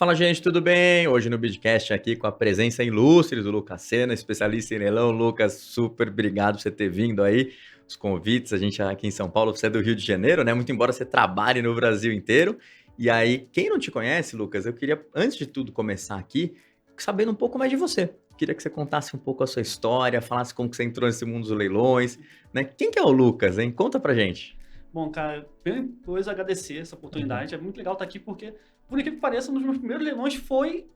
Fala, gente, tudo bem? Hoje no Bidcast aqui com a presença ilustre do Lucas Sena, especialista em leilão. Lucas, super obrigado por você ter vindo aí, os convites. A gente aqui em São Paulo, você é do Rio de Janeiro, né? Muito embora você trabalhe no Brasil inteiro. E aí, quem não te conhece, Lucas, eu queria, antes de tudo, começar aqui sabendo um pouco mais de você. Queria que você contasse um pouco a sua história, falasse como que você entrou nesse mundo dos leilões, né? Quem que é o Lucas, hein? Conta pra gente. Bom, cara, primeira coisa, agradecer essa oportunidade. É muito legal estar aqui porque, por incrível que pareça, um dos meus primeiros leilões foi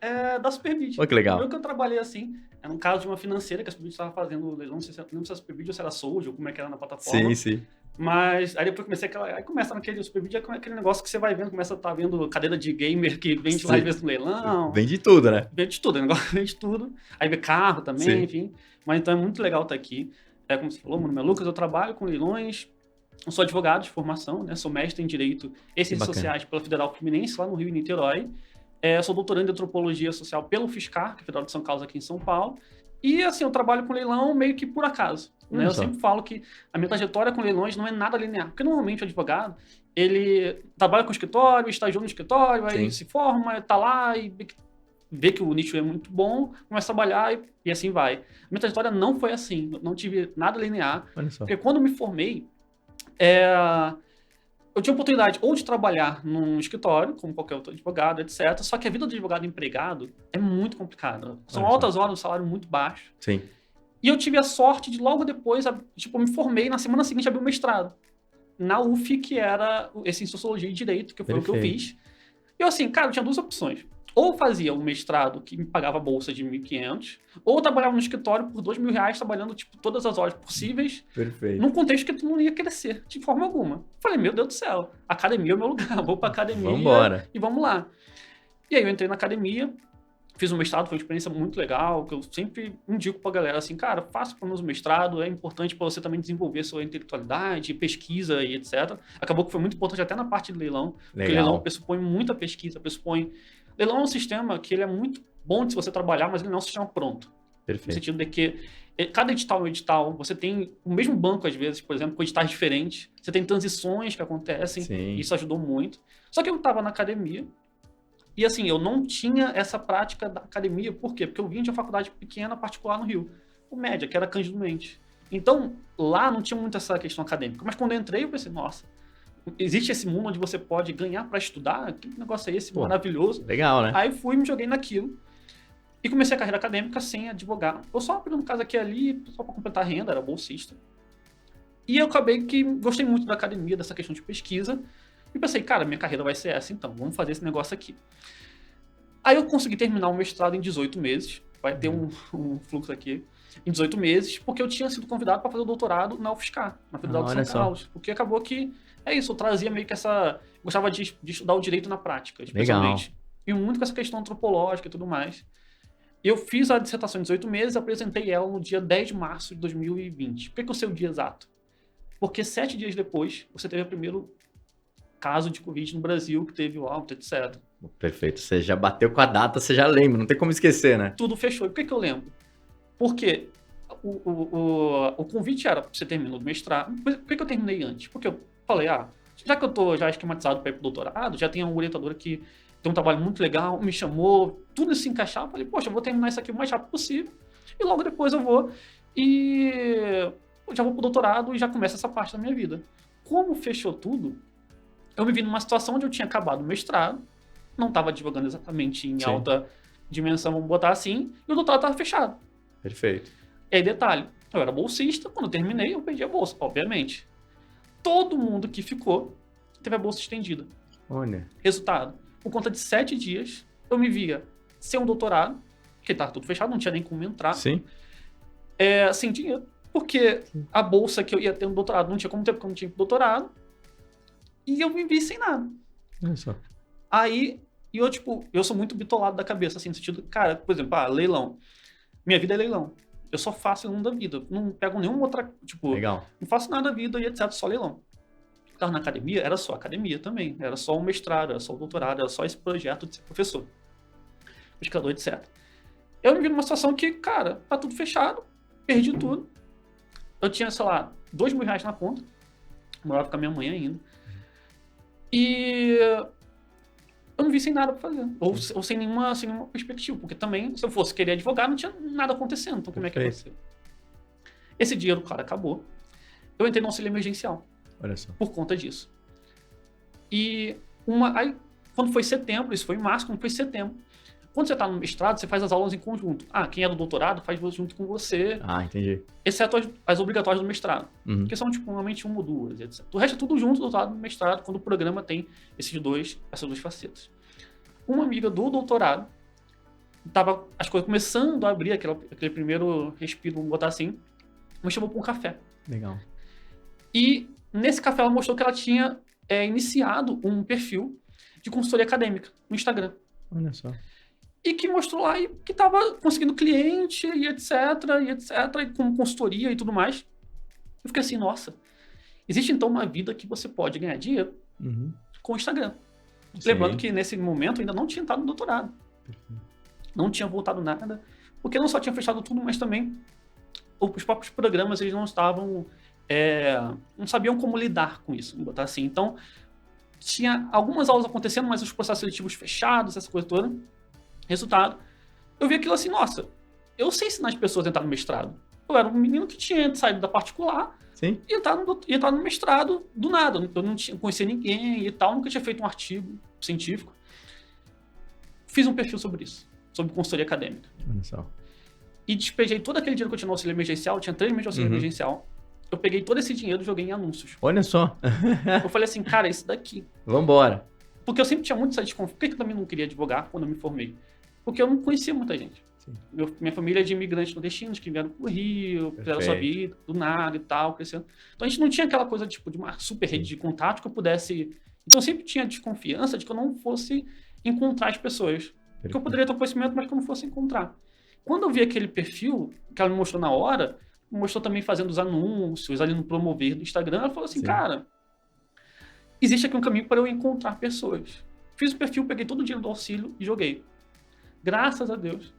da Superbid. Olha que O primeiro legal. que eu trabalhei assim, era um caso de uma financeira que a Superbid estava fazendo leilão, não sei se era Superbid ou se era Sold, ou como é que era na plataforma. Sim, sim. Mas aí depois comecei aquela. Aí começa naquele Superbid, é aquele negócio que você vai vendo, começa a estar vendo cadeira de gamer que vende lá às Sim. vezes no leilão. Vem de tudo, né? Vende tudo, o negócio vende tudo. Aí vê carro também, Sim. enfim. Mas então é muito legal estar aqui. Como você falou, meu nome é Lucas, eu trabalho com leilões. Eu sou advogado de formação, né? Sou mestre em Direito e Ciências Bacana. Sociais pela Federal Fluminense, lá no Rio, em Niterói. Sou doutorando em Antropologia Social pelo FSCar, que é a Federal de São Carlos aqui em São Paulo. E, assim, eu trabalho com leilão meio que por acaso. Né? Eu sempre falo que a minha trajetória com leilões não é nada linear. Porque, normalmente, o advogado, ele trabalha com escritório, estagiou no escritório, aí se forma, tá lá e vê que o nicho é muito bom, começa a trabalhar e assim vai. A minha trajetória não foi assim. Não tive nada linear. Olha só. Porque quando eu me formei, eu tinha oportunidade ou de trabalhar num escritório, como qualquer outro advogado, etc. Só que a vida do advogado empregado é muito complicada. São altas horas, um salário muito baixo. Sim. E eu tive a sorte de logo depois, eu me formei, na semana seguinte abri o mestrado. Na UF, que era esse em Sociologia e Direito, que foi o que eu fiz. E eu assim, cara, eu tinha duas opções. Ou fazia um mestrado que me pagava bolsa de 1.500, ou eu trabalhava no escritório por R$ 2.000, trabalhando, todas as horas possíveis, Perfeito. num contexto que tu não ia crescer, de forma alguma. Falei, meu Deus do céu, academia é o meu lugar, vou pra academia Vambora. e vamos lá. E aí eu entrei na academia, fiz um mestrado, foi uma experiência muito legal, que eu sempre indico pra galera, assim, cara, faça pelo menos o mestrado, é importante pra você também desenvolver sua intelectualidade, pesquisa e etc. Acabou que foi muito importante até na parte de leilão, porque o leilão pressupõe muita pesquisa, Leilão é um sistema que ele é muito bom se você trabalhar, mas ele não é um sistema pronto. Perfeito. No sentido de que cada edital é um edital, você tem o mesmo banco, às vezes, por exemplo, com editais diferentes, você tem transições que acontecem, e isso ajudou muito. Só que eu estava na academia, e assim, eu não tinha essa prática da academia, por quê? Porque eu vim de uma faculdade pequena, particular no Rio, o Média, que era Cândido Mendes. Então, lá não tinha muito essa questão acadêmica. Mas quando eu entrei, eu pensei, nossa, existe esse mundo onde você pode ganhar para estudar? Que negócio é esse? Maravilhoso. Legal, né? Aí fui, me joguei naquilo e comecei a carreira acadêmica sem advogar. Eu só abrindo casa aqui e ali, só para completar a renda, era bolsista. E eu acabei que gostei muito da academia, dessa questão de pesquisa. E pensei, cara, minha carreira vai ser essa, então, vamos fazer esse negócio aqui. Aí eu consegui terminar o mestrado em 18 meses. Vai ter um fluxo aqui. Em 18 meses, porque eu tinha sido convidado para fazer o doutorado na UFSCar, na Federal de São Carlos. Porque acabou que é isso, eu trazia meio que essa. Gostava de estudar o direito na prática, especialmente. Legal. E muito com essa questão antropológica e tudo mais. Eu fiz a dissertação em 18 meses e apresentei ela no dia 10 de março de 2020. Por que eu sei o dia exato? Porque 7 dias depois, você teve o primeiro caso de Covid no Brasil, que teve o alto, etc. Perfeito. Você já bateu com a data, você já lembra, não tem como esquecer, né? Tudo fechou. E por que eu lembro? Porque o convite era, você terminou o mestrado. Por que eu terminei antes? Porque eu falei, já que eu tô já esquematizado para ir pro doutorado, já tem uma orientadora que tem um trabalho muito legal, me chamou, tudo se encaixava. Falei, poxa, eu vou terminar isso aqui o mais rápido possível. E logo depois eu vou e eu já vou pro doutorado e já começa essa parte da minha vida. Como fechou tudo, eu me vi numa situação onde eu tinha acabado o mestrado, não estava advogando exatamente em alta dimensão, vamos botar assim, e o doutorado estava fechado. Perfeito. E aí, detalhe, eu era bolsista, quando eu terminei, eu perdi a bolsa, obviamente. Todo mundo que ficou teve a bolsa estendida. Olha. Resultado, por conta de 7 dias, eu me via sem um doutorado, porque estava tudo fechado, não tinha nem como entrar. Sim. Sem dinheiro, porque a bolsa que eu ia ter no doutorado não tinha como ter, porque eu não tinha doutorado. E eu me vi sem nada. Olha só. Aí, eu sou muito bitolado da cabeça, assim, no sentido, cara, por exemplo, leilão. Minha vida é leilão. Eu só faço leilão da vida. Não pego nenhuma outra, Legal. Não faço nada da vida e etc, só leilão. Tava na academia, era só academia também. Era só o mestrado, era só o doutorado, era só esse projeto de ser professor. Pesquisador, etc. Eu me vi numa situação que, cara, tá tudo fechado, perdi tudo. Eu tinha, sei lá, R$ 2.000 na conta. Morava com a minha mãe ainda. E eu não vi sem nada pra fazer. Ou sem nenhuma perspectiva. Porque também, se eu fosse querer advogar, não tinha nada acontecendo. Então, como é que ia acontecer? Esse dinheiro, cara, acabou. Eu entrei no auxílio emergencial. Olha só. Por conta disso. E aí, quando foi setembro, isso foi em março, quando foi setembro, quando você tá no mestrado, você faz as aulas em conjunto. Quem é do doutorado faz junto com você. Entendi. Exceto as obrigatórias do mestrado. Que são, tipo, normalmente uma ou duas, etc. O resto é tudo junto, doutorado e mestrado, quando o programa tem essas duas facetas. Uma amiga do doutorado, tava as coisas começando a abrir, aquele primeiro respiro, vamos botar assim, me chamou para um café. Legal. E nesse café ela mostrou que ela tinha iniciado um perfil de consultoria acadêmica no Instagram. Olha só. E que mostrou lá que estava conseguindo cliente e etc, e com consultoria e tudo mais. Eu fiquei assim, nossa, existe então uma vida que você pode ganhar dinheiro com o Instagram. Sim. Lembrando que nesse momento eu ainda não tinha entrado no doutorado. Não tinha voltado nada. Porque não só tinha fechado tudo, mas também os próprios programas eles não estavam... não sabiam como lidar com isso, vamos botar assim. Então, tinha algumas aulas acontecendo, mas os processos seletivos fechados, essa coisa toda. Resultado, eu vi aquilo assim, nossa, eu sei ensinar as pessoas a entrar no mestrado. Eu era um menino que tinha saído da particular. Sim. E entrar no mestrado do nada. Eu não conhecia ninguém e tal, nunca tinha feito um artigo científico. Fiz um perfil sobre isso, sobre consultoria acadêmica. Olha só. E despejei todo aquele dinheiro que eu tinha no auxílio emergencial, tinha 3 meses de auxílio emergencial. Eu peguei todo esse dinheiro e joguei em anúncios. Olha só. Eu falei assim, cara, isso daqui. Vambora. Porque eu sempre tinha muito essa desconfiança. Por que eu também não queria advogar quando eu me formei? Porque eu não conhecia muita gente. Minha família é de imigrantes nordestinos que vieram pro Rio, fizeram sua vida, do nada e tal, crescendo. Então a gente não tinha aquela coisa tipo de uma super rede de contato que eu pudesse... Então eu sempre tinha desconfiança de que eu não fosse encontrar as pessoas. Que eu poderia ter um conhecimento, mas que eu não fosse encontrar. Quando eu vi aquele perfil, que ela me mostrou na hora, me mostrou também fazendo os anúncios ali no promover do Instagram, ela falou assim, cara, existe aqui um caminho para eu encontrar pessoas. Fiz o perfil, peguei todo o dinheiro do auxílio e joguei. Graças a Deus,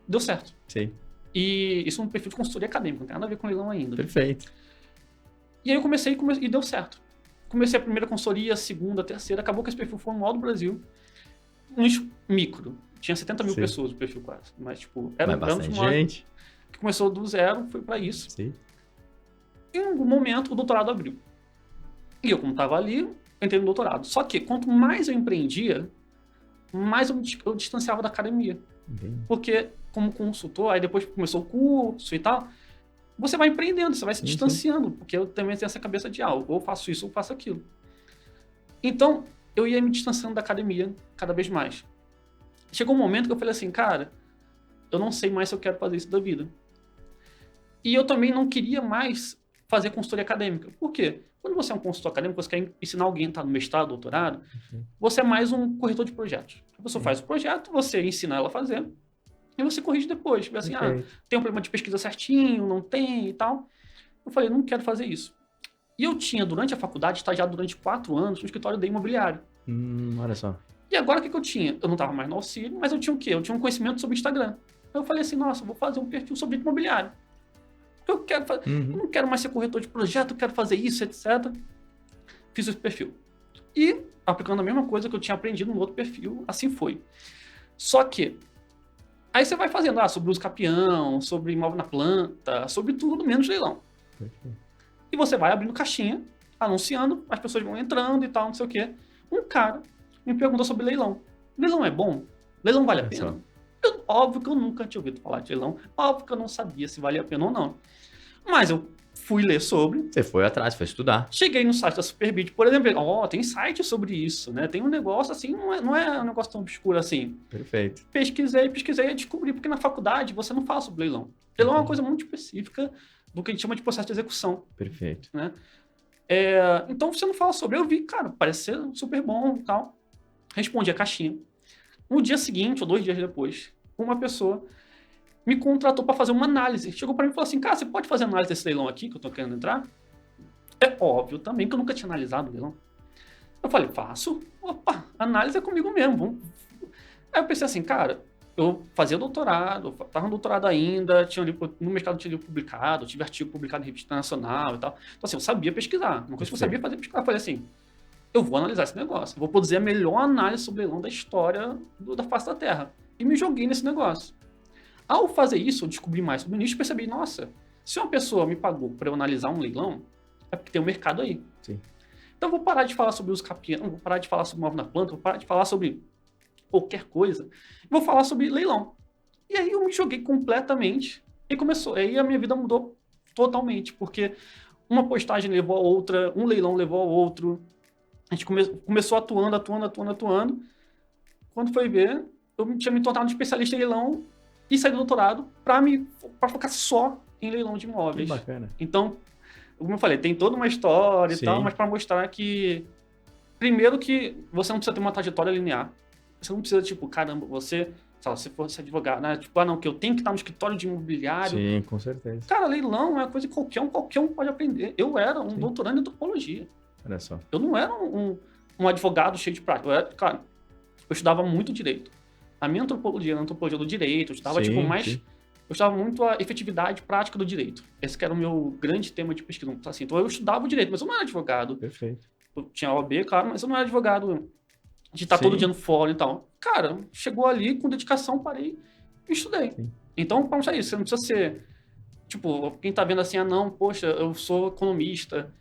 deu certo. Sim. E isso é um perfil de consultoria acadêmica, não tem nada a ver com leilão ainda. Perfeito. E aí eu comecei e deu certo. Comecei a primeira consultoria, a segunda, a terceira, acabou que esse perfil foi o maior do Brasil. Uns micro. Tinha 70 mil pessoas o perfil quase. Mas, tipo, era bastante gente. Que começou do zero, foi pra isso. Sim. E em algum momento o doutorado abriu. E eu, como tava ali, entrei no doutorado. Só que quanto mais eu empreendia, mais eu distanciava da academia. Entendi. Porque, como consultor, aí depois começou o curso e tal, você vai empreendendo, você vai se distanciando, porque eu também tenho essa cabeça de ou eu faço isso ou faço aquilo. Então, eu ia me distanciando da academia cada vez mais. Chegou um momento que eu falei assim, cara, eu não sei mais se eu quero fazer isso da vida. E eu também não queria mais fazer consultoria acadêmica. Por quê? Quando você é um consultor acadêmico, você quer ensinar alguém a estar no mestrado, doutorado, você é mais um corretor de projetos. A pessoa faz o projeto, você ensina ela a fazer, e você corrige depois. Vê assim, tem um problema de pesquisa certinho, não tem e tal. Eu falei, não quero fazer isso. E eu tinha, durante a faculdade, estagiado durante 4 anos no escritório de imobiliário. Olha só. E agora o que eu tinha? Eu não estava mais no auxílio, mas eu tinha o quê? Eu tinha um conhecimento sobre Instagram. Eu falei assim, nossa, eu vou fazer um perfil sobre imobiliário. Eu quero fazer, eu não quero mais ser corretor de projeto, eu quero fazer isso, etc. Fiz esse perfil. E, aplicando a mesma coisa que eu tinha aprendido no outro perfil, assim foi. Só que, aí você vai fazendo, sobre uso capião, sobre imóvel na planta, sobre tudo menos leilão. E você vai abrindo caixinha, anunciando, as pessoas vão entrando e tal, não sei o quê. Um cara me perguntou sobre leilão. Leilão é bom? Leilão vale a pena? Óbvio que eu nunca tinha ouvido falar de leilão. Óbvio que eu não sabia se valia a pena ou não. Mas eu fui ler sobre. Você foi atrás, foi estudar. Cheguei no site da Superbit, por exemplo. Tem site sobre isso, né? Tem um negócio assim, não é um negócio tão obscuro assim. Perfeito. Pesquisei e descobri, porque na faculdade você não fala sobre leilão. Leilão é uma coisa muito específica do que a gente chama de processo de execução. Perfeito. Né? Então você não fala sobre. Eu vi, cara, parece ser super bom e tal. Respondi a caixinha. No dia seguinte, ou 2 dias depois, uma pessoa me contratou para fazer uma análise. Chegou para mim e falou assim, cara, você pode fazer análise desse leilão aqui que eu tô querendo entrar? É óbvio também que eu nunca tinha analisado o leilão. Eu falei, faço. Opa, análise é comigo mesmo. Vamos. Aí eu pensei assim, cara, eu fazia doutorado, estava no doutorado ainda, no mercado tinha livro publicado, tive artigo publicado em revista internacional e tal. Então assim, eu sabia pesquisar. Uma coisa que eu sabia fazer pesquisar. Eu falei assim, eu vou analisar esse negócio. Eu vou produzir a melhor análise sobre leilão da história da face da Terra. E me joguei nesse negócio. Ao fazer isso, eu descobri mais sobre o nicho e percebi, nossa, se uma pessoa me pagou para eu analisar um leilão, é porque tem um mercado aí. Sim. Então eu vou parar de falar sobre uso capião, vou parar de falar sobre móvel na planta, vou parar de falar sobre qualquer coisa. Vou falar sobre leilão. E aí eu me joguei completamente e começou. Aí a minha vida mudou totalmente, porque uma postagem levou a outra, um leilão levou a outro. A gente começou atuando. Quando foi ver, eu tinha me tornado especialista em leilão e saí do doutorado para focar só em leilão de imóveis. Que bacana. Então, como eu falei, tem toda uma história Sim. e tal, mas para mostrar que, primeiro que você não precisa ter uma trajetória linear. Você não precisa, tipo, caramba, você, sei lá, se fosse advogado, né? Tipo, não, que eu tenho que estar no escritório de imobiliário. Sim, com certeza. Cara, leilão é uma coisa que qualquer um pode aprender. Eu era um doutorando em antropologia. Olha só. Eu não era um advogado cheio de prática. Claro, eu estudava muito direito. A minha antropologia era a antropologia do direito. Eu estudava, Sim, tipo, mais... sim. Eu estudava muito a efetividade prática do direito. Esse que era o meu grande tema de pesquisa. Assim, então eu estudava o direito, mas eu não era advogado. Perfeito. Eu tinha OAB, claro, mas eu não era advogado de estar todo dia no fórum e tal. Cara, chegou ali, com dedicação, parei e estudei. Sim. Então, vamos a isso. Você não precisa ser... Tipo, quem tá vendo assim, não, poxa, eu sou economista,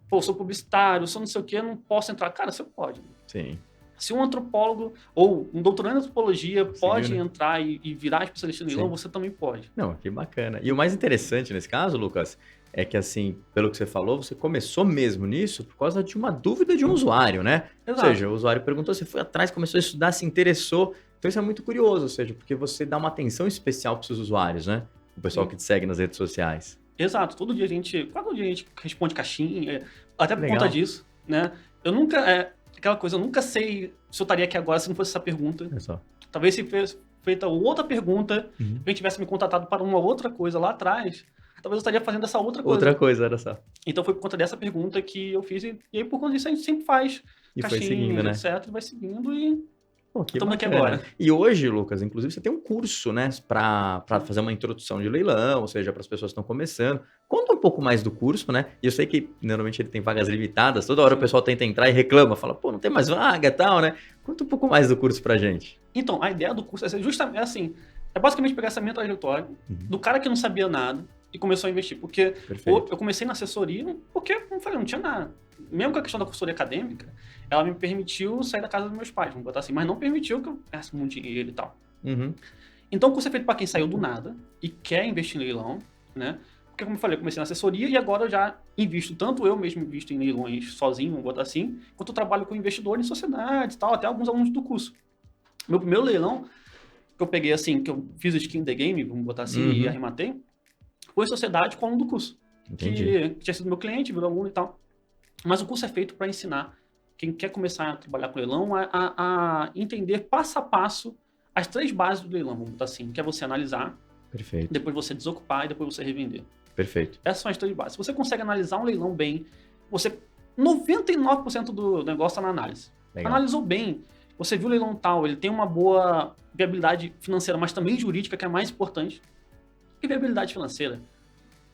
pô, eu sou publicitário, eu sou não sei o quê, eu não posso entrar. Cara, você pode. Sim. Se um antropólogo ou um doutorando em antropologia pode né? entrar e virar especialista em leilão, você também pode. Não, que bacana. E o mais interessante nesse caso, Lucas, é que assim, pelo que você falou, você começou mesmo nisso por causa de uma dúvida de um usuário, né? Exato. Ou seja, o usuário perguntou, você foi atrás, começou a estudar, se interessou. Então isso é muito curioso, ou seja, porque você dá uma atenção especial para os seus usuários, né? O pessoal que te segue nas redes sociais. Exato. Todo dia a gente responde caixinha, até por Legal. conta disso, né? Eu nunca... aquela coisa, eu nunca sei se eu estaria aqui agora se não fosse essa pergunta. É só. Talvez se fosse feita outra pergunta, alguém tivesse me contatado para uma outra coisa lá atrás, talvez eu estaria fazendo essa outra coisa. Outra coisa, olha só. Então foi por conta dessa pergunta que eu fiz, e aí por conta disso a gente sempre faz E foi caixinha, seguindo, né? etc, e vai seguindo e Pô, que estamos aqui bacana. agora. E hoje, Lucas, inclusive, você tem um curso, né, para fazer uma introdução de leilão, ou seja, para as pessoas que estão começando. Conta um pouco mais do curso, né? E eu sei que normalmente ele tem vagas limitadas, toda hora o pessoal tenta entrar e reclama, fala, pô, não tem mais vaga e tal, né? Conta um pouco mais do curso pra gente. Então, a ideia do curso é justamente assim, é basicamente pegar essa minha trajetória do cara que não sabia nada e começou a investir, porque Perfeito. eu comecei na assessoria porque, como eu falei, não tinha nada. Mesmo com a questão da consultoria acadêmica, ela me permitiu sair da casa dos meus pais, vamos botar assim, mas não permitiu que eu ganhasse muito dinheiro e tal. Uhum. Então o curso é feito para quem saiu do nada e quer investir em leilão, né? Porque, como eu falei, eu comecei na assessoria e agora eu já invisto, tanto eu mesmo invisto em leilões sozinho, vamos botar assim, quanto eu trabalho com investidor em sociedades e tal, até alguns alunos do curso. Meu primeiro leilão, que eu peguei assim, que eu fiz o skin the game, vamos botar assim, e arrematei, foi sociedade com aluno do curso. Entendi. Que tinha sido meu cliente, virou aluno e tal. Mas o curso é feito para ensinar quem quer começar a trabalhar com leilão a entender passo a passo as 3 bases do leilão, vamos botar assim, que é você analisar, Perfeito. depois você desocupar e depois você revender. Perfeito. Essas são as 3 bases. Se você consegue analisar um leilão bem, 99% do negócio está na análise. Legal. Analisou bem, você viu o leilão tal, ele tem uma boa viabilidade financeira, mas também jurídica, que é mais importante. E viabilidade financeira,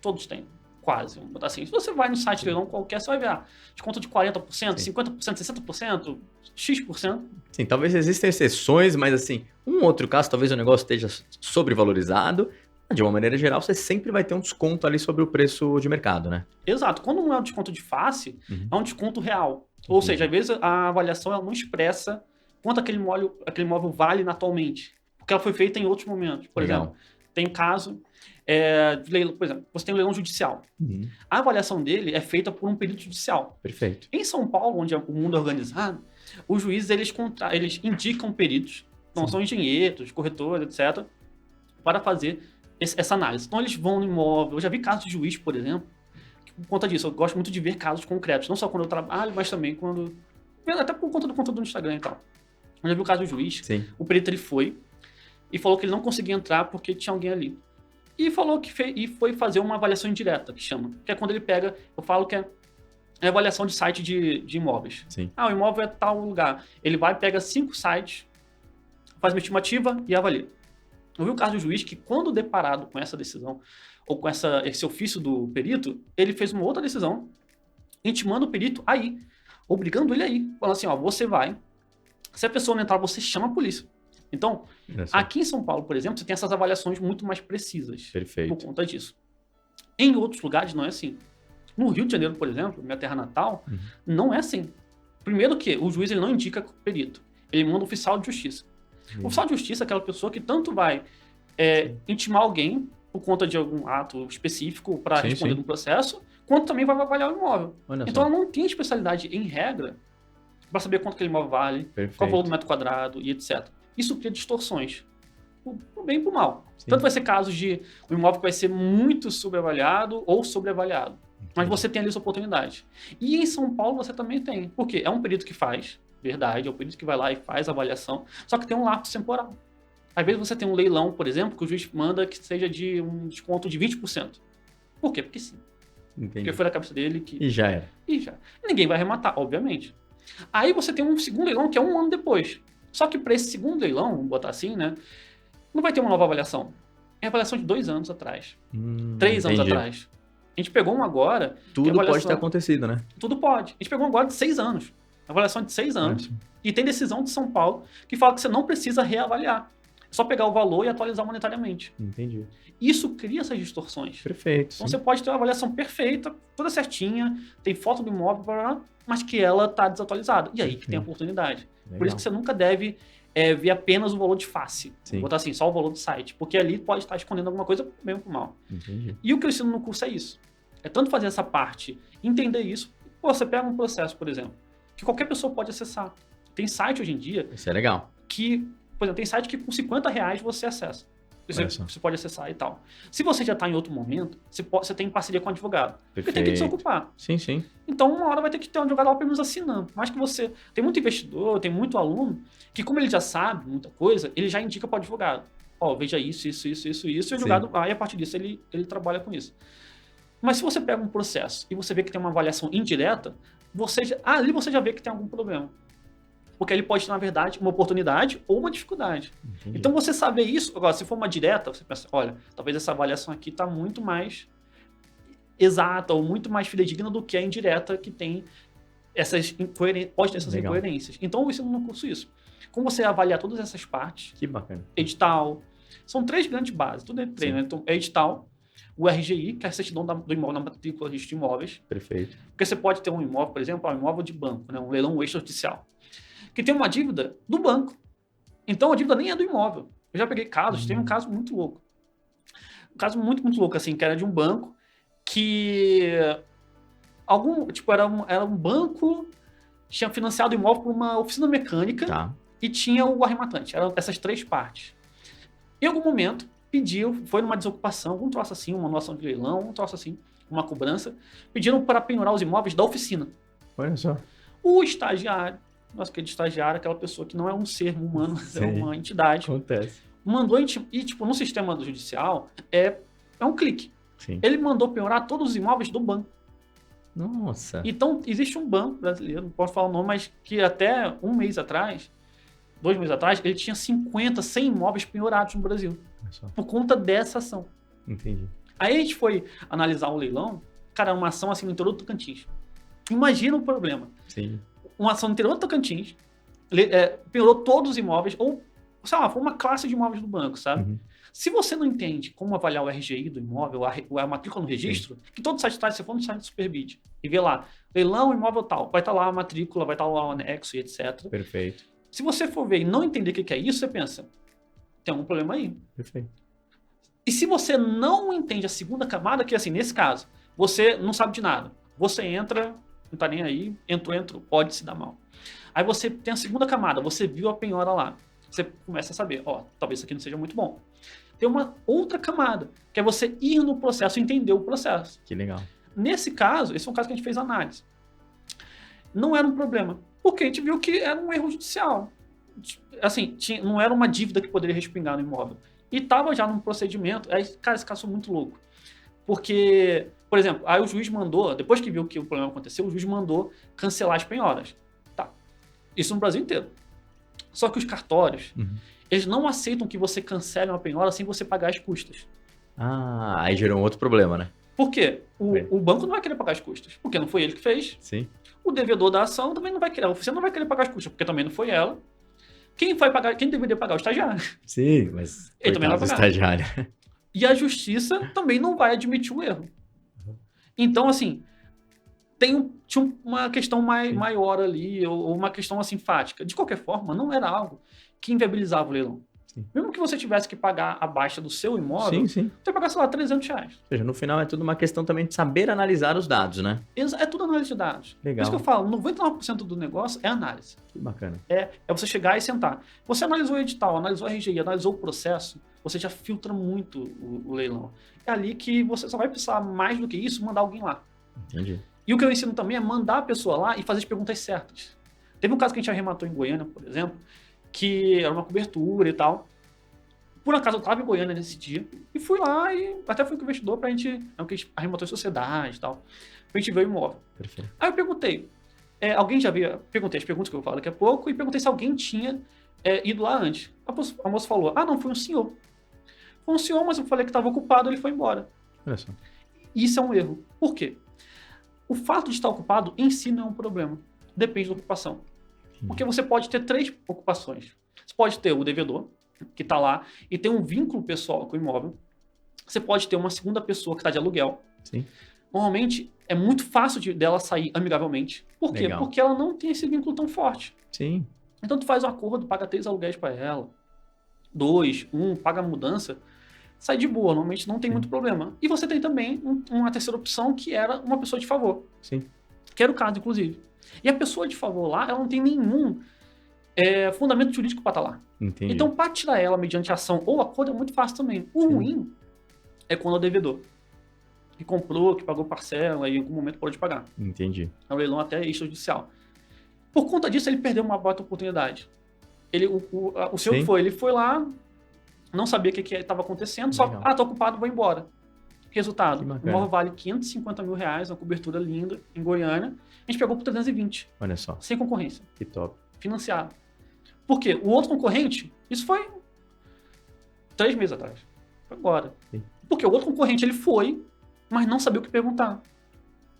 todos têm. Quase, vamos botar assim. Se você vai no site de leilão qualquer, você vai ver desconto de 40%, Sim. 50%, 60%, X%. Sim, talvez existam exceções, mas assim, um outro caso, talvez o negócio esteja sobrevalorizado. De uma maneira geral, você sempre vai ter um desconto ali sobre o preço de mercado, né? Exato. Quando não é um desconto de face, é um desconto real. Ou seja, às vezes a avaliação ela não expressa quanto aquele imóvel vale atualmente. Porque ela foi feita em outros momentos. Por Legal. exemplo, tem caso de leilão, por exemplo, você tem um leilão judicial. A avaliação dele é feita por um perito judicial. Perfeito. Em São Paulo, onde o mundo é organizado, os juízes eles indicam peritos, não são engenheiros, corretores, etc., para fazer essa análise. Então eles vão no imóvel. Eu já vi casos de juiz, por exemplo, que por conta disso, eu gosto muito de ver casos concretos, não só quando eu trabalho, mas também quando... Até por conta do conteúdo no Instagram e tal. Eu já vi o caso do juiz, Sim. o perito ele foi e falou que ele não conseguia entrar porque tinha alguém ali. E falou que foi fazer uma avaliação indireta, que chama. Que é quando ele pega, eu falo que é avaliação de site de imóveis. Sim. O imóvel é tal lugar. Ele vai, pega 5 sites, faz uma estimativa e avalia. Eu vi o caso do juiz que, quando deparado com essa decisão, ou com esse ofício do perito, ele fez uma outra decisão, intimando o perito aí. obrigando ele aí. Falando assim, ó, você vai, se a pessoa não entrar, você chama a polícia. Então, aqui em São Paulo, por exemplo, você tem essas avaliações muito mais precisas. Perfeito. Por conta disso. Em outros lugares não é assim. No Rio de Janeiro, por exemplo, minha terra natal, não é assim. Primeiro que o juiz ele não indica perito. Ele manda um oficial de justiça. O oficial de justiça é aquela pessoa que tanto vai intimar alguém por conta de algum ato específico para responder no processo, quanto também vai avaliar o imóvel. Então ela não tem especialidade em regra para saber quanto aquele imóvel vale, qual o valor do metro quadrado e etc. Isso cria distorções. Pro bem e pro mal. Sim. Tanto vai ser casos de um imóvel que vai ser muito subavaliado ou sobreavaliado. Mas você tem ali essa oportunidade. E em São Paulo você também tem. Por quê? É um perito que faz, verdade, é um perito que vai lá e faz a avaliação, só que tem um lapso temporal. Às vezes você tem um leilão, por exemplo, que o juiz manda que seja de um desconto de 20%. Por quê? Porque sim. Entendi. Porque foi da cabeça dele que... E já era. E já. Ninguém vai arrematar, obviamente. Aí você tem um segundo leilão que é 1 ano depois. Só que para esse segundo leilão, vamos botar assim, né? Não vai ter uma nova avaliação. É avaliação de 2 anos atrás. 3 anos atrás. A gente pegou uma agora... Tudo pode ter acontecido, né? Tudo pode. A gente pegou agora de 6 anos. Avaliação de 6 anos. E tem decisão de São Paulo que fala que você não precisa reavaliar. É só pegar o valor e atualizar monetariamente. Entendi. Isso cria essas distorções. Perfeito. Então você pode ter uma avaliação perfeita, toda certinha, tem foto do imóvel, mas que ela está desatualizada. E aí que tem a oportunidade. Legal. Por isso que você nunca deve ver apenas o valor de face. Sim. Botar assim, só o valor do site. Porque ali pode estar escondendo alguma coisa bem ou por mal. Entendi. E o que eu ensino no curso é isso. É tanto fazer essa parte, entender isso. Pô, você pega um processo, por exemplo, que qualquer pessoa pode acessar. Tem site hoje em dia... Isso é legal. Que, por exemplo, tem site que com R$50 você acessa. Você pode acessar e tal. Se você já está em outro momento, você tem parceria com o advogado. Perfeito. Porque tem que desocupar. Sim, sim. Então, uma hora vai ter que ter um advogado lá pelo menos assinando. Mas que você... Tem muito investidor, tem muito aluno, que como ele já sabe muita coisa, ele já indica para o advogado. Ó, veja isso, e o advogado... Aí, a partir disso, ele trabalha com isso. Mas se você pega um processo e você vê que tem uma avaliação indireta, ali você já vê que tem algum problema. Porque ele pode ter, na verdade, uma oportunidade ou uma dificuldade. Entendi. Então, você saber isso... Agora, se for uma direta, você pensa, olha, talvez essa avaliação aqui está muito mais exata ou muito mais fidedigna do que a indireta, que tem pode ter essas incoerências. Então, eu ensino no curso isso. Como você avaliar todas essas partes... Que bacana. Edital. São 3 grandes bases. Tudo é 3, né? Então, é edital, o RGI, que é a certidão do imóvel na matrícula de registro de imóveis. Perfeito. Porque você pode ter um imóvel, por exemplo, um imóvel de banco, né? Um leilão extrajudicial, que tem uma dívida do banco. Então, a dívida nem é do imóvel. Eu já peguei casos, teve um caso muito louco. Um caso muito, muito louco, assim, que era de um banco que... era um banco, tinha financiado o imóvel por uma oficina mecânica e tinha o arrematante. Eram essas 3 partes. Em algum momento, foi numa desocupação, um troço assim, uma noção de leilão, um troço assim, uma cobrança, pediram para penhorar os imóveis da oficina. Olha só. O estagiário, nossa, que é de estagiário, aquela pessoa que não é um ser humano, é uma entidade. Acontece. Mandou, e tipo, no sistema do judicial, é um clique. Sim. Ele mandou penhorar todos os imóveis do banco. Nossa. Então, existe um banco brasileiro, não posso falar o nome, mas que até 1 mês atrás, 2 meses atrás, ele tinha 50, 100 imóveis penhorados no Brasil. Por conta dessa ação. Entendi. Aí a gente foi analisar o leilão, cara, uma ação assim no interior do Tocantins. Imagina o problema. Sim. Uma ação no interior do Tocantins, penhorou todos os imóveis, ou, sei lá, foi uma classe de imóveis do banco, sabe? Uhum. Se você não entende como avaliar o RGI do imóvel, a matrícula no registro, que todo site traz, se for no site do Superbid e vê lá, leilão, imóvel tal, vai estar lá a matrícula, vai estar lá o anexo e etc. Perfeito. Se você for ver e não entender o que é isso, você pensa, tem algum problema aí. Perfeito. E se você não entende a segunda camada, que assim, nesse caso, você não sabe de nada, você entra, não tá nem aí, entrou, pode se dar mal. Aí você tem a segunda camada, você viu a penhora lá, você começa a saber, talvez isso aqui não seja muito bom. Tem uma outra camada, que é você ir no processo e entender o processo. Que legal. Nesse caso, esse é um caso que a gente fez análise. Não era um problema, porque a gente viu que era um erro judicial. Assim, não era uma dívida que poderia respingar no imóvel. E estava já num procedimento, aí, cara, esse caso foi muito louco. Porque, por exemplo, aí o juiz mandou, depois que viu que o problema aconteceu, o juiz mandou cancelar as penhoras. Tá. Isso no Brasil inteiro. Só que os cartórios, eles não aceitam que você cancele uma penhora sem você pagar as custas. Ah, aí gerou um outro problema, né? Por quê? Bem. O banco não vai querer pagar as custas, porque não foi ele que fez. Sim. O devedor da ação também não vai querer. A oficina não vai querer pagar as custas, porque também não foi ela. Quem vai pagar? Quem deveria pagar? O estagiário. Sim, mas Ele também não coitado do vai pagar. estagiário. E a justiça também não vai admitir o erro. Uhum. Então, assim, tinha uma questão Sim. maior ali, ou uma questão assim, fática. De qualquer forma, não era algo que inviabilizava o leilão. Sim. Mesmo que você tivesse que pagar a baixa do seu imóvel, Sim. você ia pagar, sei lá, R$300. Ou seja, no final é tudo uma questão também de saber analisar os dados, né? É tudo análise de dados. Por Legal. isso que eu falo, 99% do negócio é análise. Que bacana. É você chegar e sentar. Você analisou o edital, analisou a RGI, analisou o processo, você já filtra muito o leilão. É ali que você só vai precisar, mais do que isso, mandar alguém lá. Entendi. E o que eu ensino também é mandar a pessoa lá e fazer as perguntas certas. Teve um caso que a gente arrematou em Goiânia, por exemplo, que era uma cobertura e tal. Por acaso eu estava em Goiânia nesse dia e fui lá e até fui com o investidor pra gente, é o que a gente arrematou em sociedade e tal, pra gente ver o imóvel. Perfeito. Aí eu perguntei, alguém já viu, perguntei as perguntas que eu vou falar daqui a pouco e perguntei se alguém tinha ido lá antes. A moça falou, não, foi um senhor. Foi um senhor, mas eu falei que estava ocupado, ele foi embora. Olha só. Isso é um erro. Por quê? O fato de estar ocupado em si não é um problema. Depende da ocupação. Porque você pode ter 3 ocupações. Você pode ter o devedor, que está lá, e tem um vínculo pessoal com o imóvel. Você pode ter uma segunda pessoa que está de aluguel. Sim. Normalmente, é muito fácil dela sair amigavelmente. Por quê? Legal. Porque ela não tem esse vínculo tão forte. Sim. Então, tu faz um acordo, paga 3 aluguéis para ela. 2, 1, paga a mudança. Sai de boa, normalmente não tem muito problema. E você tem também uma terceira opção, que era uma pessoa de favor. Sim. Que era o caso, inclusive. E a pessoa de favor lá, ela não tem nenhum fundamento jurídico para estar lá. Entendi. Então, para tirar ela mediante ação ou acordo é muito fácil também. O ruim é quando é o devedor. Que comprou, que pagou parcela e em algum momento pode pagar. Entendi. É um leilão até extrajudicial. Por conta disso, ele perdeu uma baita oportunidade. O senhor que ele foi lá, não sabia o que estava acontecendo, só, tô ocupado, vou embora. Resultado, o imóvel vale R$550 mil, uma cobertura linda, em Goiânia. A gente pegou por 320. Olha só. Sem concorrência. Que top. Financiado. Por quê? O outro concorrente, isso foi 3 meses atrás. Foi agora. Sim. Porque o outro concorrente, ele foi, mas não sabia o que perguntar.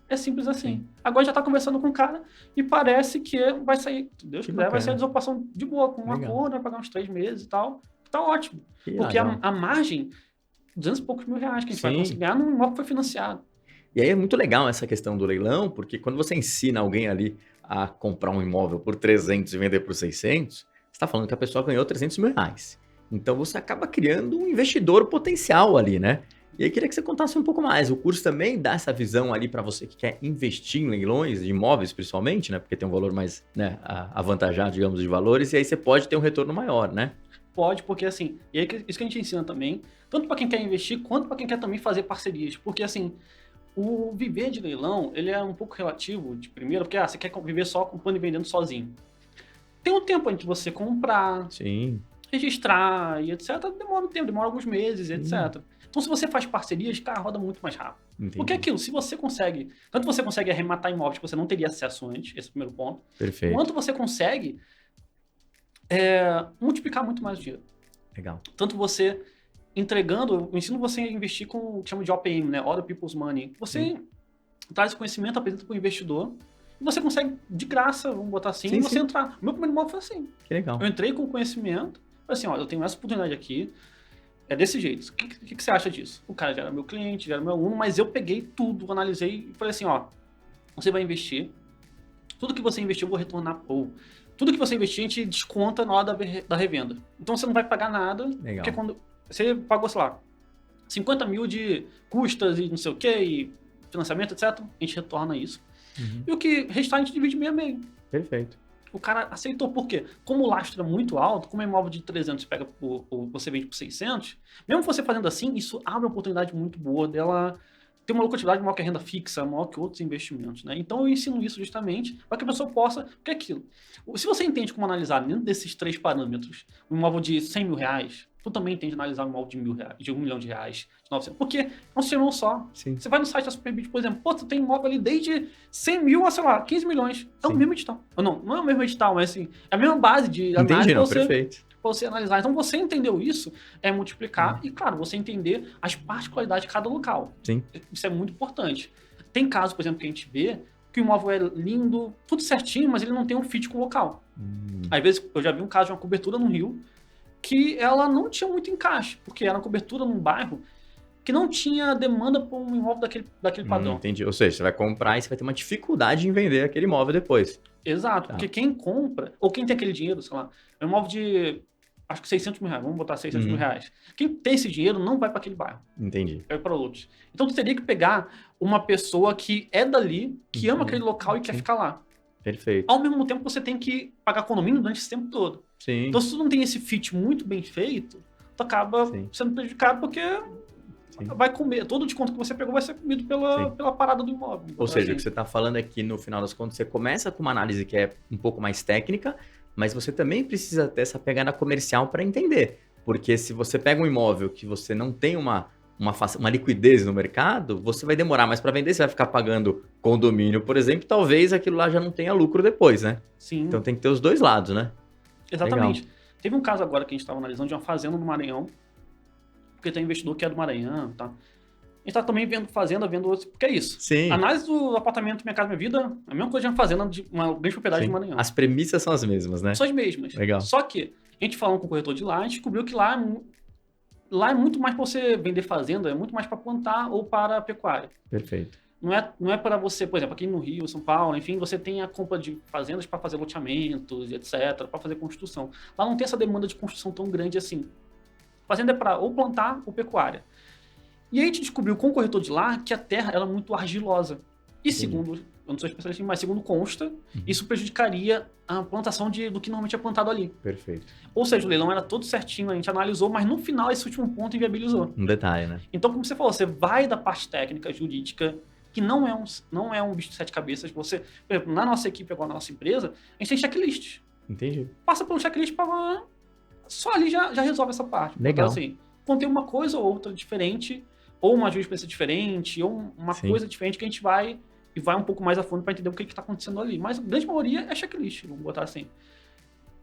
É simples assim. Sim. Agora já está conversando com o cara e parece que vai sair, se Deus quiser, vai ser a desocupação de boa, com um acordo, vai pagar uns 3 meses e tal. Tá ótimo. Porque a margem, 200 e poucos mil reais que a gente vai conseguir ganhar num imóvel que foi financiado. E aí é muito legal essa questão do leilão, porque quando você ensina alguém ali a comprar um imóvel por 300 e vender por 600, você está falando que a pessoa ganhou 300 mil reais. Então você acaba criando um investidor potencial ali, né? E aí queria que você contasse um pouco mais. O curso também dá essa visão ali para você que quer investir em leilões de imóveis, principalmente, né? Porque tem um valor mais avantajado, digamos, de valores, e aí você pode ter um retorno maior, né? Pode, porque assim, e aí isso que a gente ensina também, tanto para quem quer investir, quanto para quem quer também fazer parcerias. Porque assim, o viver de leilão, ele é um pouco relativo de primeiro, porque você quer viver só comprando e vendendo sozinho. Tem um tempo entre você comprar, registrar e etc. Demora um tempo, demora alguns meses, etc. Então, se você faz parcerias, cara, roda muito mais rápido. Entendi. Porque aquilo, se você consegue, tanto você consegue arrematar imóveis que você não teria acesso antes, esse é o primeiro ponto. Perfeito. Quanto você consegue multiplicar muito mais o dinheiro. Legal. Tanto você entregando, eu ensino você a investir com o que chama de OPM, né? Other People's Money. Você traz conhecimento, apresenta para o investidor e você consegue de graça, vamos botar assim, você entrar. O meu primeiro imóvel foi assim. Que legal. Eu entrei com conhecimento, falei assim, eu tenho essa oportunidade aqui, é desse jeito. O que você acha disso? O cara já era meu cliente, já era meu aluno, mas eu peguei tudo, analisei e falei assim, você vai investir, tudo que você investiu eu vou retornar, tudo que você investir a gente desconta na hora da revenda. Então você não vai pagar nada, legal. Porque quando você pagou, sei lá, 50 mil de custas e não sei o que, e financiamento, etc., a gente retorna isso. E o que restar a gente divide meio a meio. Perfeito. O cara aceitou, por quê? Como o lastro é muito alto, como é imóvel de 300 pega você vende por 600, mesmo você fazendo assim, isso abre uma oportunidade muito boa dela ter uma lucratividade maior que a renda fixa, maior que outros investimentos, né? Então eu ensino isso justamente para que a pessoa possa... Porque é aquilo. Se você entende como analisar dentro desses 3 parâmetros, um imóvel de 100 mil reais, tu também entende analisar um imóvel de R$1.000, de R$1 milhão, de 900. Porque é um sistema só. Sim. Você vai no site da Superbit, por exemplo, tu tem imóvel ali desde 100 mil a, sei lá, 15 milhões. É o mesmo edital. Não é o mesmo edital, mas assim, é a mesma base de análise. Entendi, não, perfeito. para você analisar. Então, você entendeu isso, é multiplicar e, claro, você entender as particularidades de cada local. Sim. Isso é muito importante. Tem casos, por exemplo, que a gente vê que o imóvel é lindo, tudo certinho, mas ele não tem um fit com o local. Às vezes, eu já vi um caso de uma cobertura no Rio que ela não tinha muito encaixe, porque era uma cobertura num bairro que não tinha demanda por um imóvel daquele padrão. Entendi. Ou seja, você vai comprar e você vai ter uma dificuldade em vender aquele imóvel depois. Exato, Tá. porque quem compra, ou quem tem aquele dinheiro, sei lá, é um imóvel de, acho que 600 mil reais, vamos botar 600 mil reais. Quem tem esse dinheiro não vai para aquele bairro, Entendi. vai para outros. Então, tu teria que pegar uma pessoa que é dali, que ama aquele local e quer ficar lá. Perfeito. Ao mesmo tempo, você tem que pagar condomínio durante esse tempo todo. Sim. Então, se tu não tem esse fit muito bem feito, tu acaba sendo prejudicado porque vai comer. Todo o desconto que você pegou vai ser comido pela parada do imóvel. Ou seja, o que você está falando é que no final das contas você começa com uma análise que é um pouco mais técnica, mas você também precisa ter essa pegada comercial para entender. Porque se você pega um imóvel que você não tem uma liquidez no mercado, você vai demorar mais para vender, você vai ficar pagando condomínio, por exemplo, talvez aquilo lá já não tenha lucro depois, né? Sim. Então tem que ter os dois lados, né? Exatamente. Legal. Teve um caso agora que a gente estava analisando de uma fazenda no Maranhão, porque tem investidor que é do Maranhão, tá? A gente está também vendo fazenda, vendo outros, porque é isso. Sim. A análise do apartamento Minha Casa Minha Vida é a mesma coisa de uma fazenda de uma grande propriedade do Maranhão. As premissas são as mesmas, né? São as mesmas. Legal. Só que a gente falando com o corretor de lá, a gente descobriu que lá é muito mais para você vender fazenda, é muito mais para plantar ou para pecuária. Perfeito. Não é para você, por exemplo, aqui no Rio, São Paulo, enfim, você tem a compra de fazendas para fazer loteamentos, etc., para fazer construção. Lá não tem essa demanda de construção tão grande assim. Fazenda é para ou plantar ou pecuária. E aí a gente descobriu com o corretor de lá que a terra era muito argilosa. E segundo, eu não sou especialista, mas segundo consta, isso prejudicaria a plantação do que normalmente é plantado ali. Perfeito. Ou seja, o leilão era todo certinho, a gente analisou, mas no final esse último ponto inviabilizou. Um detalhe, né? Então, como você falou, você vai da parte técnica, jurídica, que não é um bicho de sete cabeças. Você, por exemplo, na nossa equipe, agora na nossa empresa, a gente tem checklist. Entendi. Passa pelo checklist para só ali já resolve essa parte. Legal. Então, assim, contém uma coisa ou outra diferente, ou uma jurisprudência diferente, ou uma coisa diferente que a gente vai um pouco mais a fundo para entender o que está acontecendo ali. Mas a grande maioria é checklist, vamos botar assim.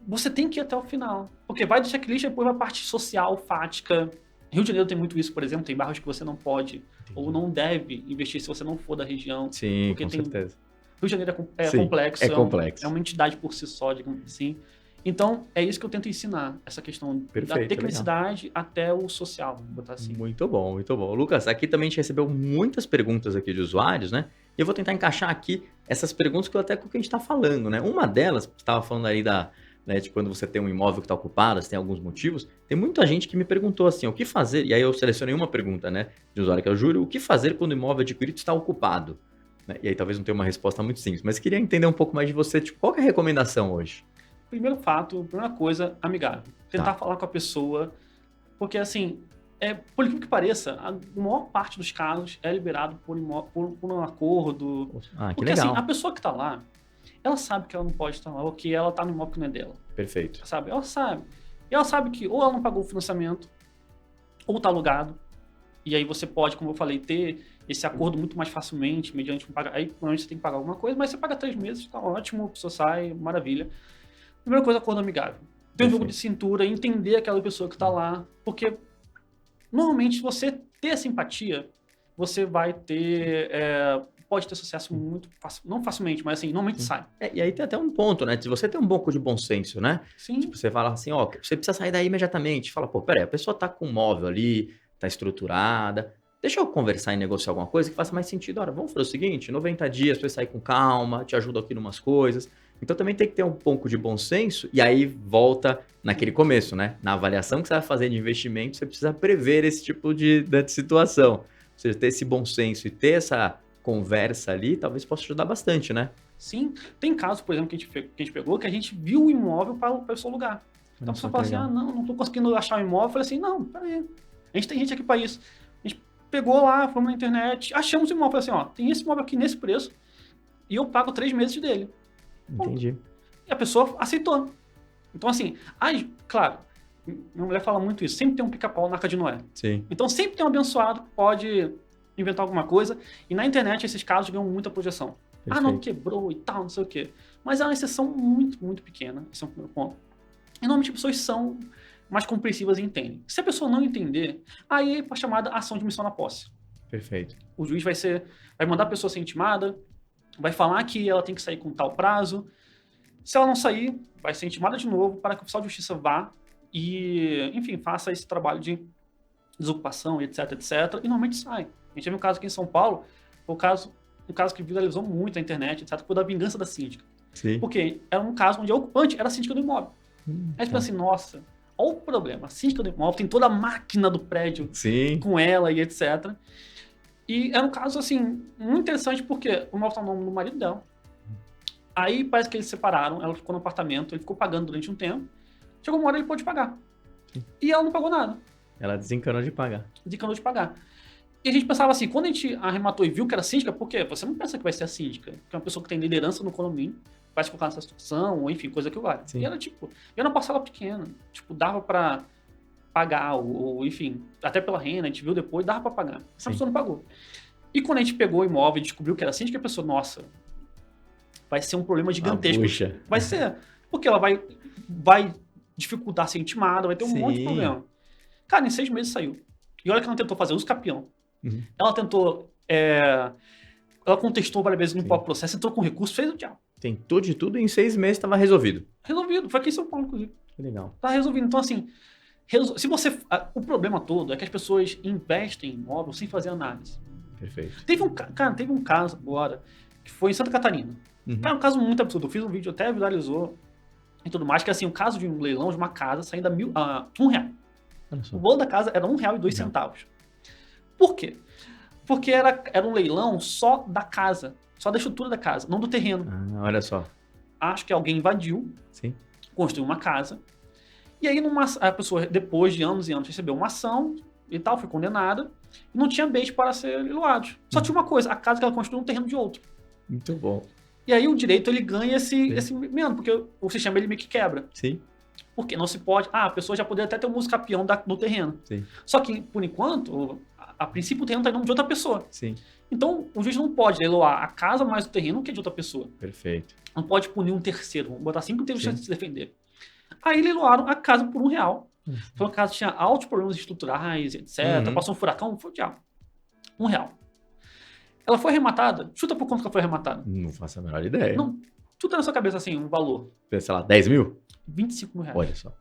Você tem que ir até o final. Porque vai do checklist e depois vai a parte social, fática. Rio de Janeiro tem muito isso, por exemplo, tem bairros que você não pode ou não deve investir se você não for da região. Sim, com certeza. Rio de Janeiro é complexo. É complexo. É uma entidade por si só, digamos assim. Então, é isso que eu tento ensinar, essa questão da tecnicidade até o social, vamos botar assim. Muito bom, muito bom. Lucas, aqui também a gente recebeu muitas perguntas aqui de usuários, né? E eu vou tentar encaixar aqui essas perguntas que até com o que a gente está falando, né? Uma delas, você estava falando aí de quando você tem um imóvel que está ocupado, você tem alguns motivos, tem muita gente que me perguntou assim, o que fazer? E aí eu selecionei uma pergunta, né, de usuário que é o Júlio, o que fazer quando o imóvel adquirido está ocupado? E aí talvez não tenha uma resposta muito simples, mas queria entender um pouco mais de você, tipo, qual que é a recomendação hoje? Primeira coisa, amigável. Tentar falar com a pessoa, porque assim, por incrível que pareça, a maior parte dos casos é liberado por um acordo. Que porque legal. assim, a pessoa que está lá, ela sabe que ela não pode estar lá, ou que ela está no imóvel que não é dela. Perfeito. Sabe? Ela sabe. E ela sabe que ou ela não pagou o financiamento, ou está alugado. E aí você pode, como eu falei, ter esse acordo muito mais facilmente, mediante um pagamento. Aí, normalmente, você tem que pagar alguma coisa, mas você paga 3 meses, tá ótimo, a pessoa sai, maravilha. Primeira coisa, acordo amigável. Ter um jogo de cintura, entender aquela pessoa que está lá, porque normalmente, se você ter simpatia, você vai ter... pode ter sucesso muito fácil, não facilmente, mas assim, normalmente sai. E aí tem até um ponto, né? Se você tem um pouco de bom senso, né? Sim. Tipo, você fala assim, ó, você precisa sair daí imediatamente. Fala, pô, peraí, a pessoa tá com um móvel ali, tá estruturada. Deixa eu conversar e negociar alguma coisa que faça mais sentido. Ora, vamos fazer o seguinte, 90 dias pra você sair com calma, te ajudo aqui em umas coisas. Então também tem que ter um pouco de bom senso e aí volta naquele começo, né? Na avaliação que você vai fazer de investimento, você precisa prever esse tipo de situação. Ou seja, ter esse bom senso e ter essa conversa ali, talvez possa ajudar bastante, né? Sim. Tem casos, por exemplo, que a gente pegou, que a gente viu o imóvel para o seu lugar. Então a pessoa fala assim, não tô conseguindo achar o imóvel. Eu falei assim, não, peraí. A gente tem gente aqui para isso. A gente pegou lá, fomos na internet, achamos o imóvel. Falei assim, ó, tem esse imóvel aqui nesse preço e eu pago 3 meses dele. Entendi. E a pessoa aceitou. Então, assim, claro, minha mulher fala muito isso, sempre tem um pica-pau na Arca de Noé. Sim. Então, sempre tem um abençoado que pode inventar alguma coisa, e na internet esses casos ganham muita projeção. Perfeito. Não quebrou e tal, não sei o quê. Mas é uma exceção muito, muito pequena, esse é o primeiro ponto. E normalmente as pessoas são mais compreensivas e entendem. Se a pessoa não entender, aí é a chamada ação de omissão na posse. Perfeito. O juiz vai mandar a pessoa ser intimada, vai falar que ela tem que sair com tal prazo. Se ela não sair, vai ser intimada de novo para que o oficial de justiça vá e, enfim, faça esse trabalho de desocupação, etc, etc. E normalmente sai. A gente teve um caso aqui em São Paulo, foi um caso que viralizou muito na internet, etc, foi da vingança da síndica. Sim. Porque era um caso onde a ocupante era a síndica do imóvel. Aí a gente pensa assim, nossa, olha o problema. A síndica do imóvel tem toda a máquina do prédio Sim. com ela e etc. E era um caso, assim, muito interessante porque o imóvel tá no nome do marido dela. Aí parece que eles se separaram, ela ficou no apartamento, ele ficou pagando durante um tempo. Chegou uma hora ele pôde pagar. Sim. E ela não pagou nada. Ela desencanou de pagar. Desencanou de pagar. E a gente pensava assim, quando a gente arrematou e viu que era síndica, por quê? Você não pensa que vai ser a síndica, que é uma pessoa que tem liderança no condomínio, vai se colocar nessa situação, ou enfim, coisa que vale. Sim. E era tipo, era uma parcela pequena, tipo, dava pra pagar, ou enfim, até pela renda, a gente viu depois, dava pra pagar. Essa Sim. pessoa não pagou. E quando a gente pegou o imóvel e descobriu que era síndica, a pessoa, nossa, vai ser um problema gigantesco. Puxa. Vai ser, porque ela vai dificultar ser intimada, vai ter um monte de Sim. problema. Cara, em 6 meses saiu. E olha que ela não tentou fazer uso capião. Uhum. Ela tentou. Ela contestou várias vezes no Sim. próprio processo, entrou com recurso, fez o diabo. Tentou de tudo e em 6 meses estava resolvido. Resolvido. Foi aqui em São Paulo, inclusive. Que legal. Tá resolvido. Então, assim, se você. O problema todo é que as pessoas investem em imóvel sem fazer análise. Perfeito. Teve um caso agora que foi em Santa Catarina. Uhum. Cara, um caso muito absurdo. Eu fiz um vídeo, até viralizou e tudo mais, que é assim, o caso de um leilão de uma casa saindo a R$1. Olha só. O valor da casa era R$1,02. Por quê? Porque era um leilão só da casa, só da estrutura da casa, não do terreno. Ah, olha só. Acho que alguém invadiu, Sim. construiu uma casa, e aí a pessoa, depois de anos e anos, recebeu uma ação e tal, foi condenada, e não tinha bens para ser leiloados. Só tinha uma coisa, a casa que ela construiu no terreno de outro. Muito bom. E aí o direito, ele ganha esse menos, porque o sistema, ele meio que quebra. Sim. Porque não se pode... a pessoa já poderia até ter um uso capião no terreno. Sim. Só que, por enquanto, a princípio o terreno está em nome de outra pessoa. Sim. Então, o juiz não pode leiloar a casa mais o terreno que é de outra pessoa. Perfeito. Não pode punir um terceiro. Vamos botar 5 termos Sim. de se defender. Aí leiloaram a casa por R$1. Foi uma casa que tinha altos problemas estruturais, etc. Uhum. Passou um furacão, foi o diabo. R$1. Ela foi arrematada. Chuta por quanto que ela foi arrematada. Não faço a menor ideia. Não, tudo na sua cabeça assim, um valor. Sei lá, 10 mil? R$25 mil. Olha só.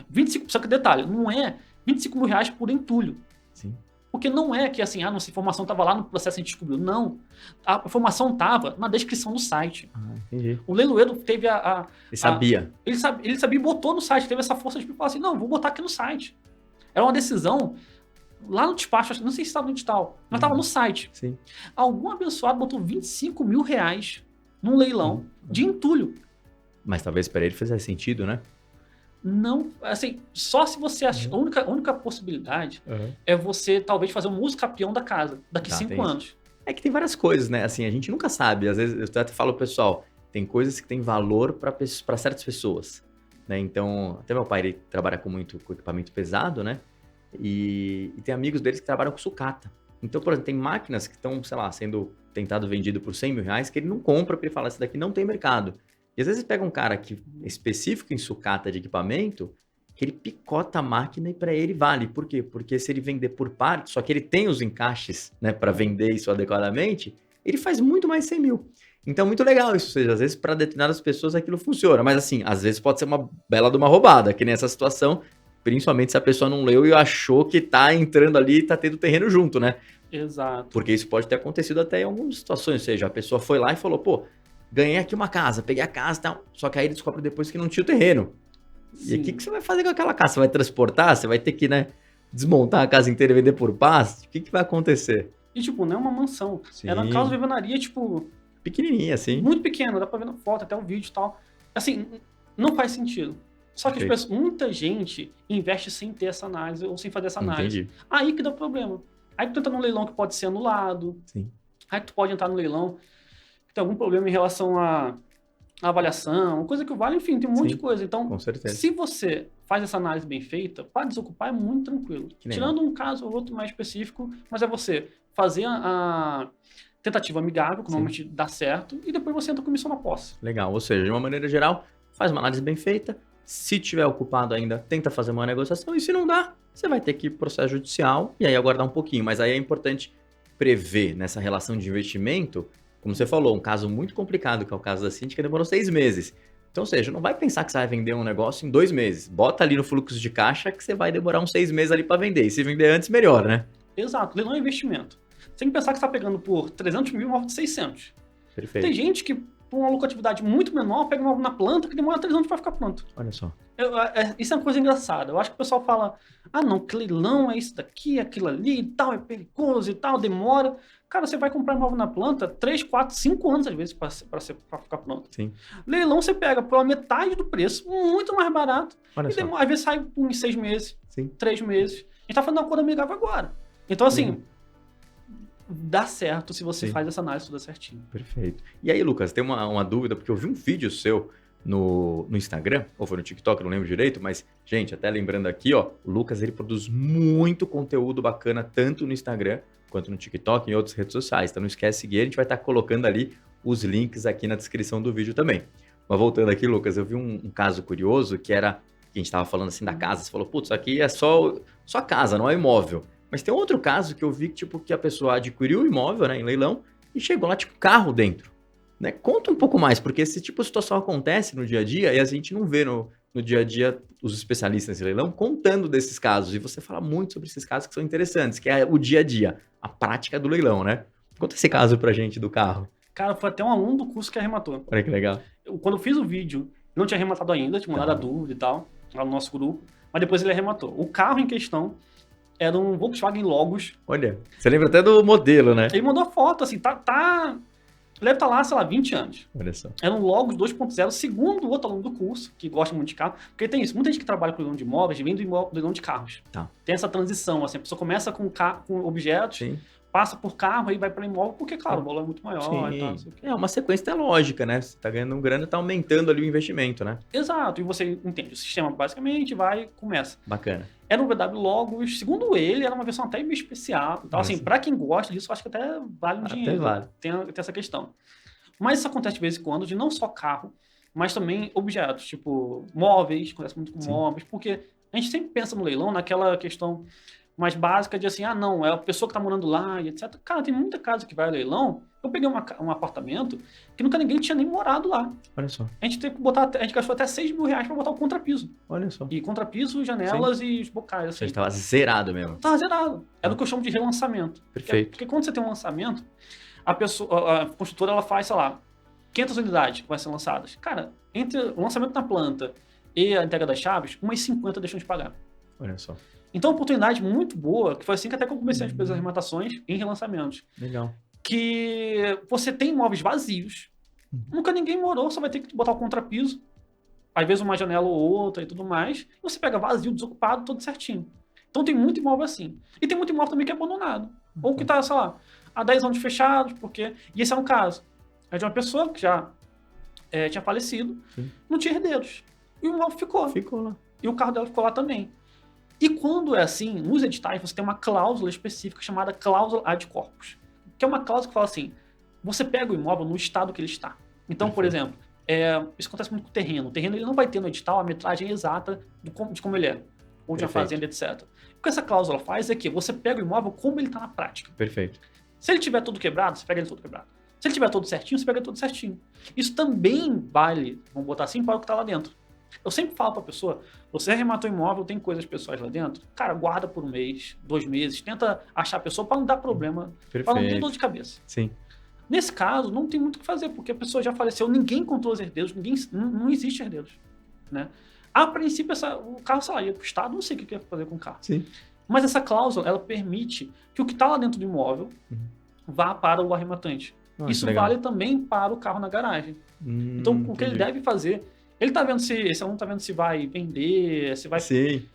25, só que detalhe, não é R$25 mil por entulho. Sim. Porque não é que assim, nossa informação estava lá no processo e a gente descobriu. Não. A informação estava na descrição do site. Ah, entendi. O leiloeiro teve Ele sabia. Ele sabia e botou no site, teve essa força de falar assim, não, vou botar aqui no site. Era uma decisão lá no despacho, não sei se estava no edital, mas estava no site. Sim. Algum abençoado botou R$25 mil num leilão de entulho. Mas talvez para ele fizesse sentido, né? Não, assim, só se você achar. A única possibilidade é você talvez fazer um uso capião da casa daqui 5 anos. É que tem várias coisas, né? Assim, a gente nunca sabe. Às vezes eu até falo, pessoal, tem coisas que têm valor para certas pessoas, né? Então, até meu pai, ele trabalha com equipamento pesado, né? E tem amigos deles que trabalham com sucata. Então, por exemplo, tem máquinas que estão, sei lá, sendo tentado vendido por R$100 mil que ele não compra porque ele fala, esse daqui não tem mercado. E às vezes pega um cara que é específico em sucata de equipamento, que ele picota a máquina e para ele vale. Por quê? Porque se ele vender por parte, só que ele tem os encaixes, né, para vender isso adequadamente, ele faz muito mais 100 mil. Então, muito legal isso. Ou seja, às vezes para determinadas pessoas aquilo funciona. Mas assim, às vezes pode ser uma bela de uma roubada, que nessa situação, principalmente se a pessoa não leu e achou que tá entrando ali e tá tendo terreno junto, né? Exato. Porque isso pode ter acontecido até em algumas situações. Ou seja, a pessoa foi lá e falou, pô, ganhei aqui uma casa, peguei a casa e tal. Só que aí ele descobre depois que não tinha o terreno. Sim. E o que você vai fazer com aquela casa? Você vai transportar? Você vai ter que, né, desmontar a casa inteira e vender por paz? O que vai acontecer? E, tipo, não é uma mansão. Sim. Era uma casa de alvenaria, tipo... Pequenininha, assim. Muito pequena, dá pra ver na foto, até o vídeo e tal. Assim, não faz sentido. Só que muita gente investe sem ter essa análise ou sem fazer essa análise. Entendi. Aí que dá problema. Aí tu entra num leilão que pode ser anulado. Sim. Aí tu pode entrar no leilão que tem algum problema em relação à avaliação, coisa que vale, enfim, tem um monte de coisa. Então, com certeza. se você faz essa análise bem feita, para desocupar é muito tranquilo. Tirando um caso ou outro mais específico, mas é você fazer a tentativa amigável, que normalmente dá certo, e depois você entra com missão na posse. Legal. Ou seja, de uma maneira geral, faz uma análise bem feita, Se tiver ocupado ainda, tenta fazer uma negociação. E se não dá, você vai ter que ir pro processo judicial e aí aguardar um pouquinho. Mas aí é importante prever nessa relação de investimento, como você falou, um caso muito complicado, que é o caso da síndica, demorou 6 meses. Então, ou seja, não vai pensar que você vai vender um negócio em 2 meses. Bota ali no fluxo de caixa que você vai demorar uns 6 meses ali para vender. E se vender antes, melhor, né? Exato, leilão é investimento. Você tem que pensar que você está pegando por 300 mil um imóvel de 600. Perfeito. Tem gente que, por uma lucratividade muito menor, pega um imóvel na planta que demora 3 anos para ficar pronto. Olha só. Isso é uma coisa engraçada. Eu acho que o pessoal fala, não, que leilão é isso daqui, aquilo ali e tal, é perigoso e tal, demora. Cara, você vai comprar imóvel na planta 3, 4, 5 anos às vezes para ficar pronto. Sim. Leilão você pega pela metade do preço, muito mais barato. Olha só. Às vezes sai por 6 meses, Sim. 3 meses. A gente tá falando de uma acordo amigável agora. Então, assim, dá certo se você faz essa análise toda certinho. Perfeito. E aí, Lucas, tem uma dúvida, porque eu vi um vídeo seu no Instagram, ou foi no TikTok, não lembro direito, mas, gente, até lembrando aqui, ó, o Lucas, ele produz muito conteúdo bacana, tanto no Instagram, quanto no TikTok e em outras redes sociais. Então não esquece de seguir, a gente vai estar colocando ali os links aqui na descrição do vídeo também. Mas voltando aqui, Lucas, eu vi um caso curioso, que era, que a gente estava falando assim da casa, você falou, putz, isso aqui é só casa, não é imóvel. Mas tem outro caso que eu vi que a pessoa adquiriu o imóvel, né, em leilão, e chegou lá, tipo, carro dentro. Né? Conta um pouco mais, porque esse tipo de situação acontece no dia a dia e a gente não vê no dia a dia os especialistas em leilão contando desses casos. E você fala muito sobre esses casos que são interessantes, que é o dia a dia, a prática do leilão, né? Conta esse caso pra gente do carro. Cara, foi até um aluno do curso que arrematou. Olha que legal. Quando eu fiz o vídeo, não tinha arrematado ainda, tinha mandado a dúvida e tal, lá no nosso grupo, mas depois ele arrematou. O carro em questão era um Volkswagen Logos. Olha, você lembra até do modelo, né? Ele mandou a foto, assim, deve estar lá, sei lá, 20 anos. Olha só. Era um Logos 2.0, segundo o outro aluno do curso, que gosta muito de carro. Porque tem isso, muita gente que trabalha com leilão de imóveis vem do leilão de carros. Tá. Tem essa transição, assim, a pessoa começa com objetos, Sim. passa por carro, aí vai para imóvel, porque, claro, o valor é muito maior e tal, não sei o quê. É uma sequência lógica, né? Você tá ganhando grana e tá aumentando ali o investimento, né? Exato, e você entende o sistema basicamente, começa. Bacana. Era um VW Logos, segundo ele, era uma versão até meio especial. Então, assim, para quem gosta disso, eu acho que até vale um dinheiro. Vale. Tem essa questão. Mas isso acontece de vez em quando, de não só carro, mas também objetos, tipo móveis, acontece muito com móveis, porque a gente sempre pensa no leilão naquela questão mais básica de assim, não, é a pessoa que tá morando lá e etc. Cara, tem muita casa que vai ao leilão. Eu peguei um apartamento que nunca ninguém tinha nem morado lá. Olha só. A gente teve que botar, a gente gastou até 6 mil reais pra botar o contrapiso. Olha só. E contrapiso, janelas e os bocais, assim. Você estava zerado mesmo. Tava zerado. Era o que eu chamo de relançamento. Perfeito. Porque quando você tem um lançamento, a construtora, ela faz, sei lá, 500 unidades que vão ser lançadas. Cara, entre o lançamento na planta e a entrega das chaves, umas 50 deixam de pagar. Olha só. Então, uma oportunidade muito boa, que foi assim que até que eu comecei as empresas de arrematações em relançamentos. Legal. Que você tem imóveis vazios, nunca ninguém morou, só vai ter que botar o contrapiso, às vezes uma janela ou outra e tudo mais, e você pega vazio, desocupado, tudo certinho. Então tem muito imóvel assim. E tem muito imóvel também que é abandonado. Ou que tá, sei lá, há 10 anos fechados, porque... E esse é um caso. É de uma pessoa que já tinha falecido, não tinha herdeiros. E o imóvel ficou. Ficou lá. E o carro dela ficou lá também. E quando é assim, nos editais você tem uma cláusula específica chamada cláusula ad corpus, que é uma cláusula que fala assim, você pega o imóvel no estado que ele está. Então, por exemplo, isso acontece muito com o terreno. O terreno ele não vai ter no edital a metragem exata de como ele é, ou de uma fazenda, etc. O que essa cláusula faz é que você pega o imóvel como ele está na prática. Perfeito. Se ele tiver todo quebrado, você pega ele todo quebrado. Se ele tiver todo certinho, você pega ele todo certinho. Isso também vale, vamos botar assim, para o que está lá dentro. Eu sempre falo para a pessoa, você arrematou imóvel, tem coisas pessoais lá dentro, cara, guarda por 1 mês, 2 meses, tenta achar a pessoa para não dar problema, para não ter dor de cabeça. Sim. Nesse caso, não tem muito o que fazer, porque a pessoa já faleceu, ninguém encontrou os herdeiros, não existe herdeiros, né? A princípio, o carro sairia para o Estado, não sei o que ia fazer com o carro. Sim. Mas essa cláusula, ela permite que o que está lá dentro do imóvel vá para o arrematante. Isso vale também para o carro na garagem. Então, o que ele deve fazer... Ele tá vendo esse aluno tá vendo se vai vender, se vai... Sim.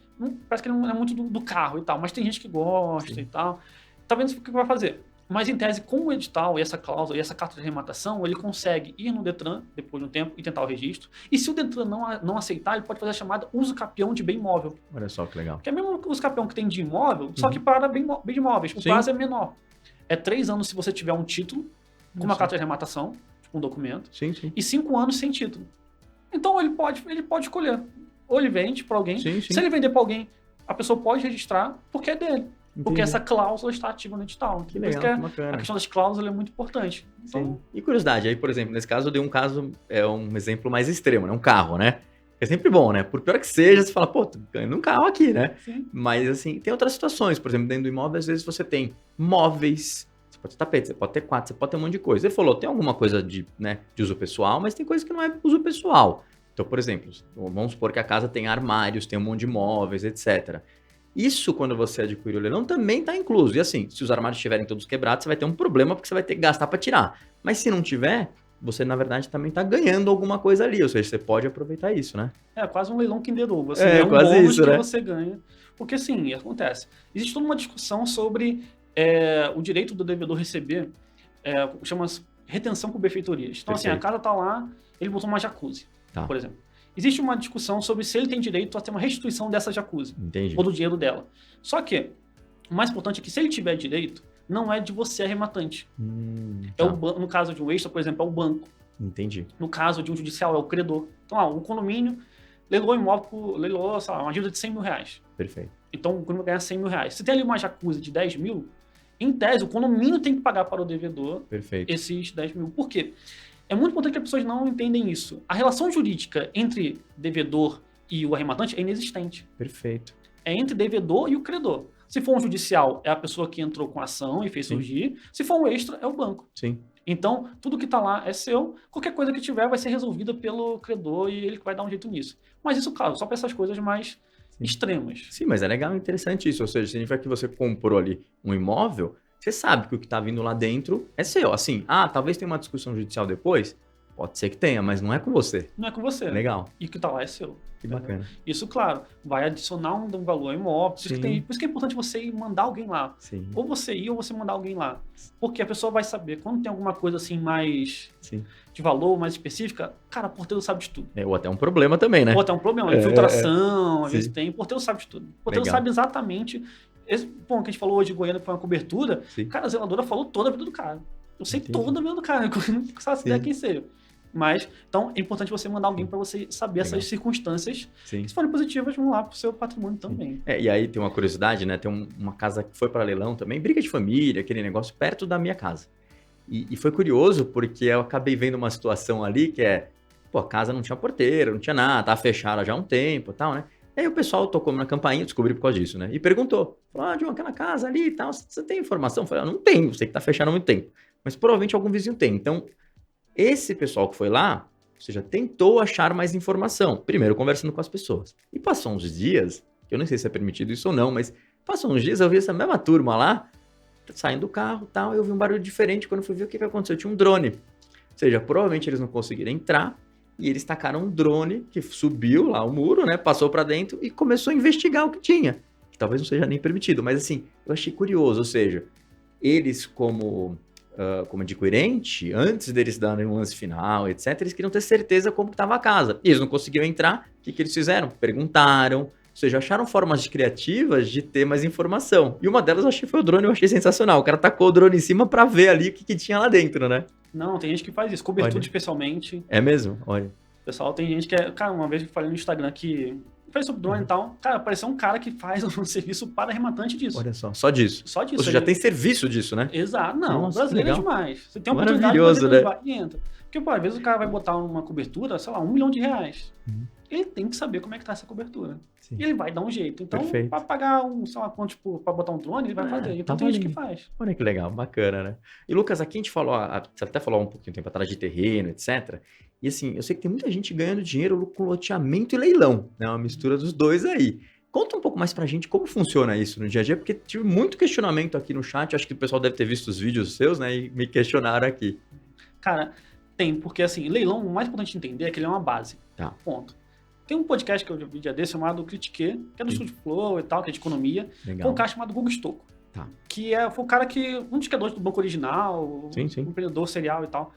Parece que ele não é muito do carro e tal, mas tem gente que gosta e tal. Tá vendo o que vai fazer. Mas, em tese, com o edital e essa cláusula e essa carta de arrematação, ele consegue ir no Detran, depois de um tempo, e tentar o registro. E se o Detran não aceitar, ele pode fazer a chamada uso capião de bem imóvel. Olha só que legal. Que é mesmo o uso capião que tem de imóvel, só que para bem de imóveis. O prazo é menor. É 3 anos se você tiver um título, com uma carta de arrematação, tipo um documento. Sim. E 5 anos sem título. Então ele pode escolher. ou ele vende para alguém. Sim, sim. Se ele vender para alguém, a pessoa pode registrar porque é dele. Entendi. Porque essa cláusula está ativa no edital. Que Por isso legal, que que bacana. a questão das cláusulas é muito importante. Então, Sim. E curiosidade, aí, por exemplo, nesse caso eu dei um caso, um exemplo mais extremo, né? Um carro, né? É sempre bom, né? Por pior que seja, você fala, pô, tô ganhando um carro aqui, né? sim. Mas, assim, tem outras situações. Por exemplo, dentro do imóvel, às vezes você tem móveis, você pode ter tapete, você pode ter quadro, você pode ter um monte de coisa. Ele falou, tem alguma coisa de uso pessoal, mas tem coisa que não é uso pessoal. Então, por exemplo, vamos supor que a casa tem armários, tem um monte de móveis, etc. Isso, quando você adquire o leilão, também está incluso. E assim, se os armários estiverem todos quebrados, você vai ter um problema porque você vai ter que gastar para tirar. Mas se não tiver, você, na verdade, também está ganhando alguma coisa ali. Ou seja, você pode aproveitar isso, né? É quase um leilão Kinder Ovo. Assim, É, um quase bônus isso, que né? você ganha. Porque, assim, acontece. Existe toda uma discussão sobre o direito do devedor receber, chama-se retenção por benfeitorias. Então, assim, a Perfeito. casa tá lá, ele botou uma jacuzzi, Tá. por exemplo. Existe uma discussão sobre se ele tem direito a ter uma restituição dessa jacuzzi, Entendi. ou do dinheiro dela. Só que, o mais importante é que se ele tiver direito, não é de você arrematante. Tá. No caso de um extra, por exemplo, é o banco. Entendi. No caso de um judicial, é o credor. Então, o condomínio leilou o imóvel, leilou, sei lá, uma dívida de 100 mil reais. Perfeito. Então, o condomínio ganha 100 mil reais. Se tem ali uma jacuzzi de 10 mil, em tese, o condomínio tem que pagar para o devedor Perfeito. esses 10 mil. Por quê? É muito importante que as pessoas não entendem isso. A relação jurídica entre devedor e o arrematante é inexistente. Perfeito. É entre devedor e o credor. Se for um judicial, é a pessoa que entrou com a ação e fez Sim. surgir. Se for um extra, é o banco. Sim. Então, tudo que está lá é seu. Qualquer coisa que tiver vai ser resolvida pelo credor e ele vai dar um jeito nisso. Mas isso, claro, só para essas coisas mais extremas. Sim, mas é legal e interessante isso. Ou seja, significa que você comprou ali um imóvel, você sabe que o que está vindo lá dentro é seu. Assim, talvez tenha uma discussão judicial depois. Pode ser que tenha, mas não é com você. Não é com você. Legal. E o que está lá é seu. Que bacana. Isso, claro, vai adicionar um valor ao imóvel. Por isso que é importante você ir mandar alguém lá. Sim. Ou você ir ou você mandar alguém lá. Porque a pessoa vai saber. Quando tem alguma coisa assim mais de valor, mais específica, cara, o porteiro sabe de tudo. Ou até um problema também, né? Ou até um problema. Infiltração, às vezes tem. O porteiro sabe de tudo. O porteiro Legal. sabe exatamente. Esse ponto que a gente falou hoje de Goiânia, que foi uma cobertura, Sim. cara, a zeladora falou toda a vida do cara. Eu sei Entendi. toda a vida do cara. Não sabe se der quem seja. Mas, então, é importante você mandar alguém para você saber essas circunstâncias. Sim. Se forem positivas, vão lá pro seu patrimônio também. E aí tem uma curiosidade, né? Tem uma casa que foi para leilão também, briga de família, aquele negócio perto da minha casa. E foi curioso porque eu acabei vendo uma situação ali que a casa não tinha porteira, não tinha nada, tava fechada já há um tempo e tal, né? E aí o pessoal tocou na campainha, descobri por causa disso, né? E perguntou, falou, João, aquela casa ali e tal, você tem informação? Eu falei, não tenho, sei que tá fechado há muito tempo. Mas provavelmente algum vizinho tem. Então, esse pessoal que foi lá, ou seja, tentou achar mais informação. Primeiro, conversando com as pessoas. E passou uns dias, que eu não sei se é permitido isso ou não, mas passou uns dias, eu vi essa mesma turma lá, saindo do carro e tal, eu vi um barulho diferente. Quando eu fui ver o que aconteceu, tinha um drone. Ou seja, provavelmente eles não conseguiram entrar e eles tacaram um drone que subiu lá o muro, né? Passou para dentro e começou a investigar o que tinha. Que talvez não seja nem permitido, mas assim, eu achei curioso. Ou seja, eles como adquirente, antes deles darem um lance final, etc., eles queriam ter certeza como estava a casa. E eles não conseguiam entrar, o que eles fizeram? Perguntaram, ou seja, acharam formas criativas de ter mais informação. E uma delas eu achei foi o drone, eu achei sensacional. O cara tacou o drone em cima para ver ali o que tinha lá dentro, né? Não, tem gente que faz isso, cobertura Olha. Especialmente. É mesmo? Olha. Pessoal, tem gente que cara, uma vez eu falei no Instagram que fez sobre drone e tal, cara, apareceu um cara que faz um serviço para arrematante disso. Olha só disso. Só disso. Ou seja, já tem serviço disso, né? Exato, não, Nossa, brasileiro é legal. demais. Você tem uma oportunidade, Maravilhoso, você né? vai e entra. Porque, pô, às vezes o cara vai botar uma cobertura, sei lá, R$1 milhão. Ele tem que saber como é que tá essa cobertura. Sim. E ele vai dar um jeito. Então, Perfeito. para pagar sei lá quanto, tipo, para botar um drone, ele vai fazer. Então tá tem gente que valendo. faz. Olha que legal, bacana, né? E Lucas, aqui a gente falou, você até falou um pouquinho tempo atrás de terreno, etc. E assim, eu sei que tem muita gente ganhando dinheiro com loteamento e leilão, né? Uma mistura dos dois aí. Conta um pouco mais pra gente como funciona isso no dia a dia, porque tive muito questionamento aqui no chat, acho que o pessoal deve ter visto os vídeos seus, né? E me questionaram aqui. Cara, tem, porque assim, leilão, o mais importante de entender é que ele é uma base. Tá. Ponto. Tem um podcast que eu vi dia desse chamado Critique, que é do Estúdio Flow e tal, que é de economia. Legal. Com um cara chamado Gugu Stocco. Tá. Que foi o cara que, um dos criadores do Banco Original, Sim. um empreendedor serial e tal.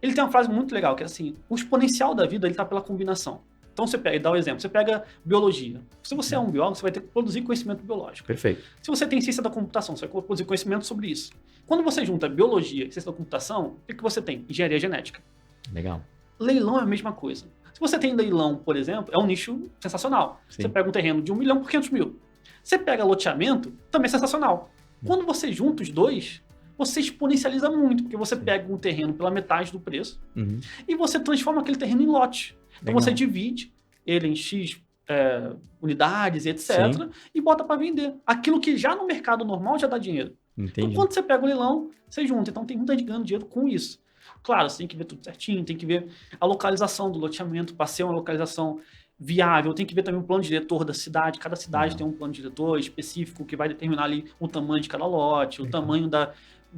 Ele tem uma frase muito legal, que é assim, o exponencial da vida, ele tá pela combinação. Então você pega, dá um exemplo, você pega biologia. Se você é um biólogo, você vai ter que produzir conhecimento biológico. Perfeito. Se você tem ciência da computação, você vai produzir conhecimento sobre isso. Quando você junta biologia e ciência da computação, o que você tem? Engenharia genética. Legal. Leilão é a mesma coisa. Se você tem leilão, por exemplo, é um nicho sensacional. Sim. Você pega um terreno de 1 milhão por 500 mil. Você pega loteamento, também é sensacional. Quando você junta os dois, você exponencializa muito, porque você pega um terreno pela metade do preço e você transforma aquele terreno em lote. Então você divide ele em X unidades, etc. Sim. E bota para vender. Aquilo que já no mercado normal já dá dinheiro. Entendi. Então, quando você pega o leilão, você junta. Então, tem muita gente ganhando dinheiro com isso. Claro, você tem que ver tudo certinho, tem que ver a localização do loteamento para ser uma localização viável, tem que ver também o plano diretor da cidade. Cada cidade tem um plano diretor específico que vai determinar ali o tamanho de cada lote, o tamanho da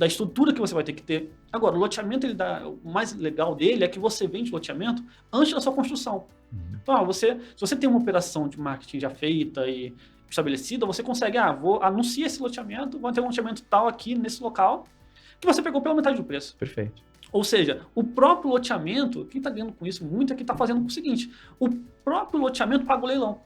estrutura que você vai ter que ter. Agora, o loteamento, o mais legal dele é que você vende loteamento antes da sua construção. Então, se você tem uma operação de marketing já feita e estabelecida, você consegue, vou anunciar esse loteamento, vou ter um loteamento tal aqui nesse local, que você pegou pela metade do preço. Perfeito. Ou seja, o próprio loteamento, quem está ganhando com isso muito é quem está fazendo o seguinte, o próprio loteamento paga o leilão.